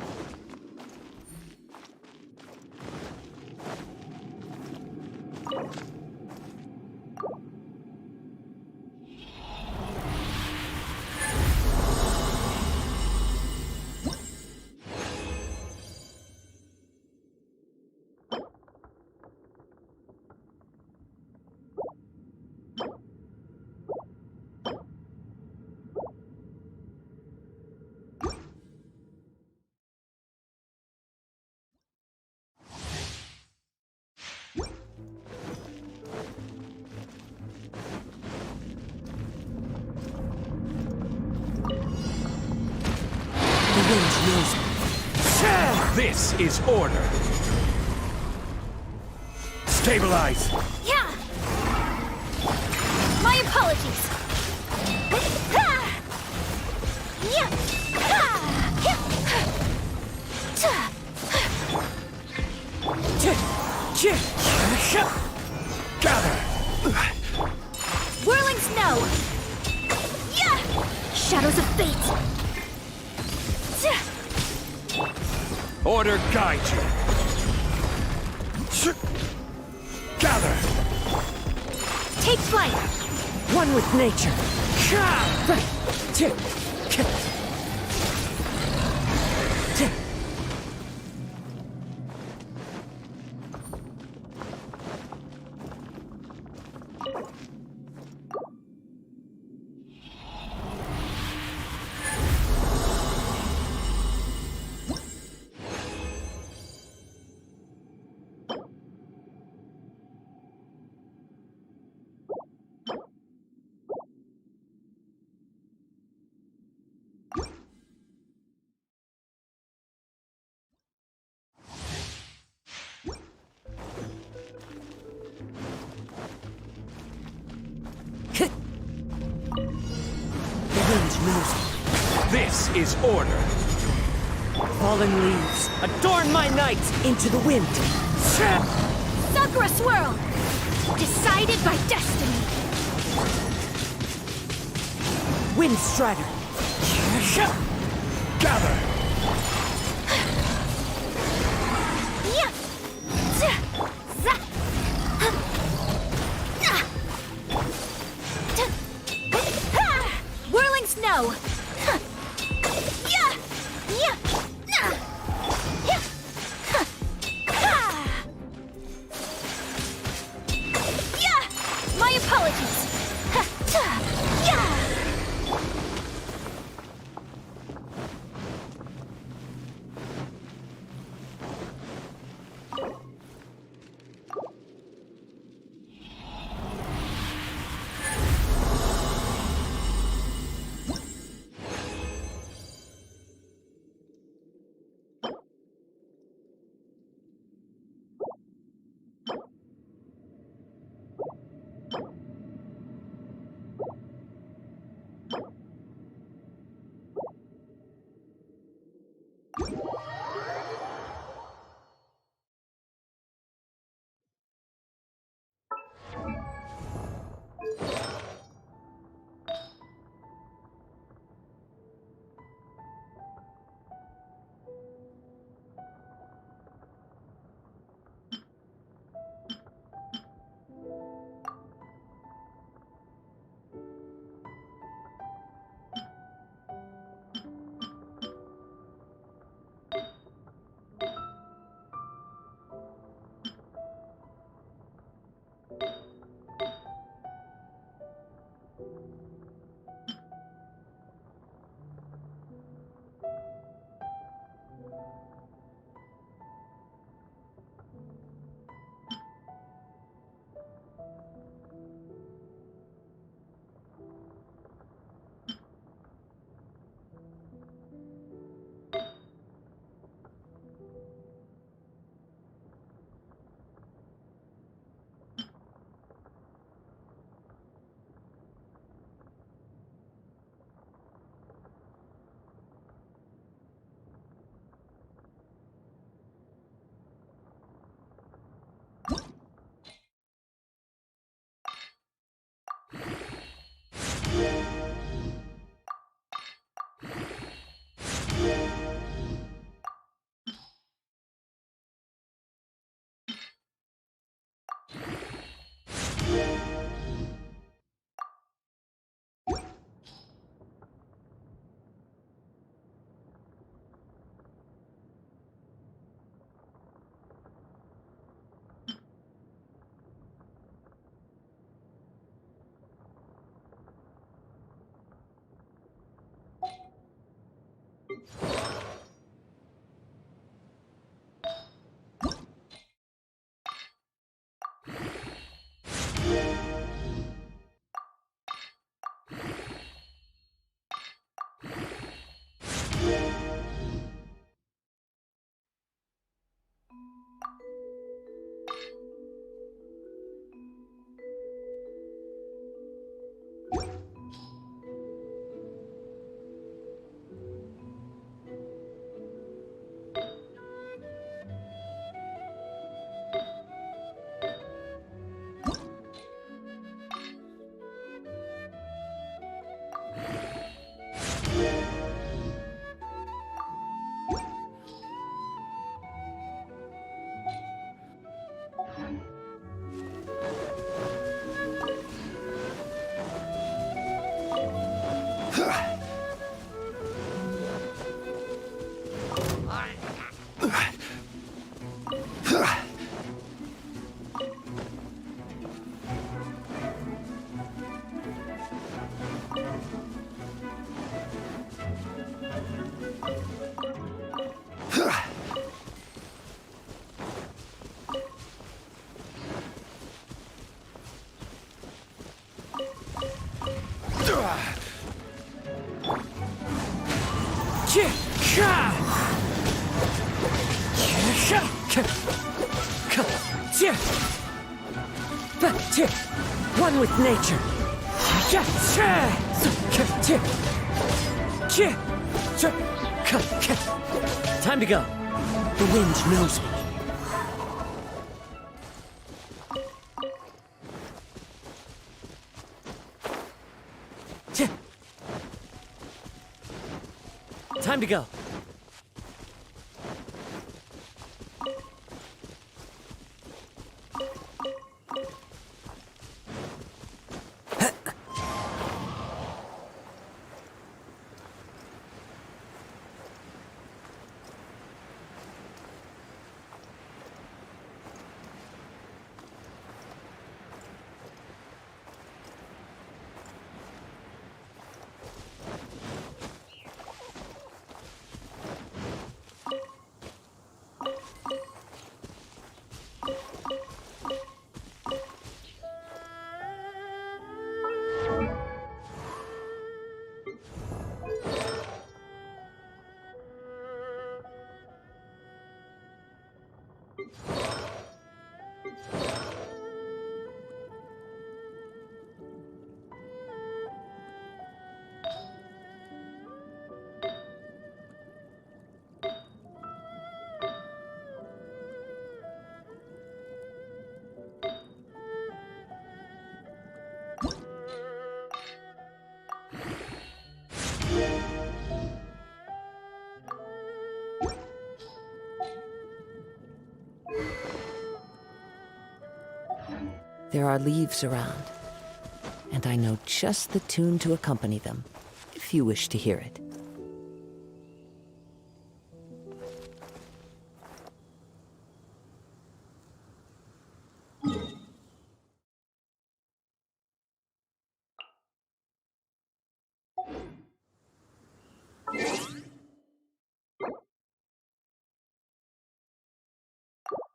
[SPEAKER 7] This is order. Stabilize.
[SPEAKER 5] Yeah! My apologies!
[SPEAKER 7] Gather.
[SPEAKER 5] Whirling snow! Shadows of fate!
[SPEAKER 7] Order guide you. Gather.
[SPEAKER 5] Take flight!
[SPEAKER 2] One with nature.
[SPEAKER 7] This is order.
[SPEAKER 2] Fallen leaves, adorn my night into the wind.
[SPEAKER 5] Sakura swirl! Decided by destiny!
[SPEAKER 2] Wind strider.
[SPEAKER 7] Gather.
[SPEAKER 5] Whirling snow! My apologies!
[SPEAKER 2] One with nature. Time to go. The wind knows me. Time to go. There are leaves around, and I know just the tune to accompany them, if you wish to hear it.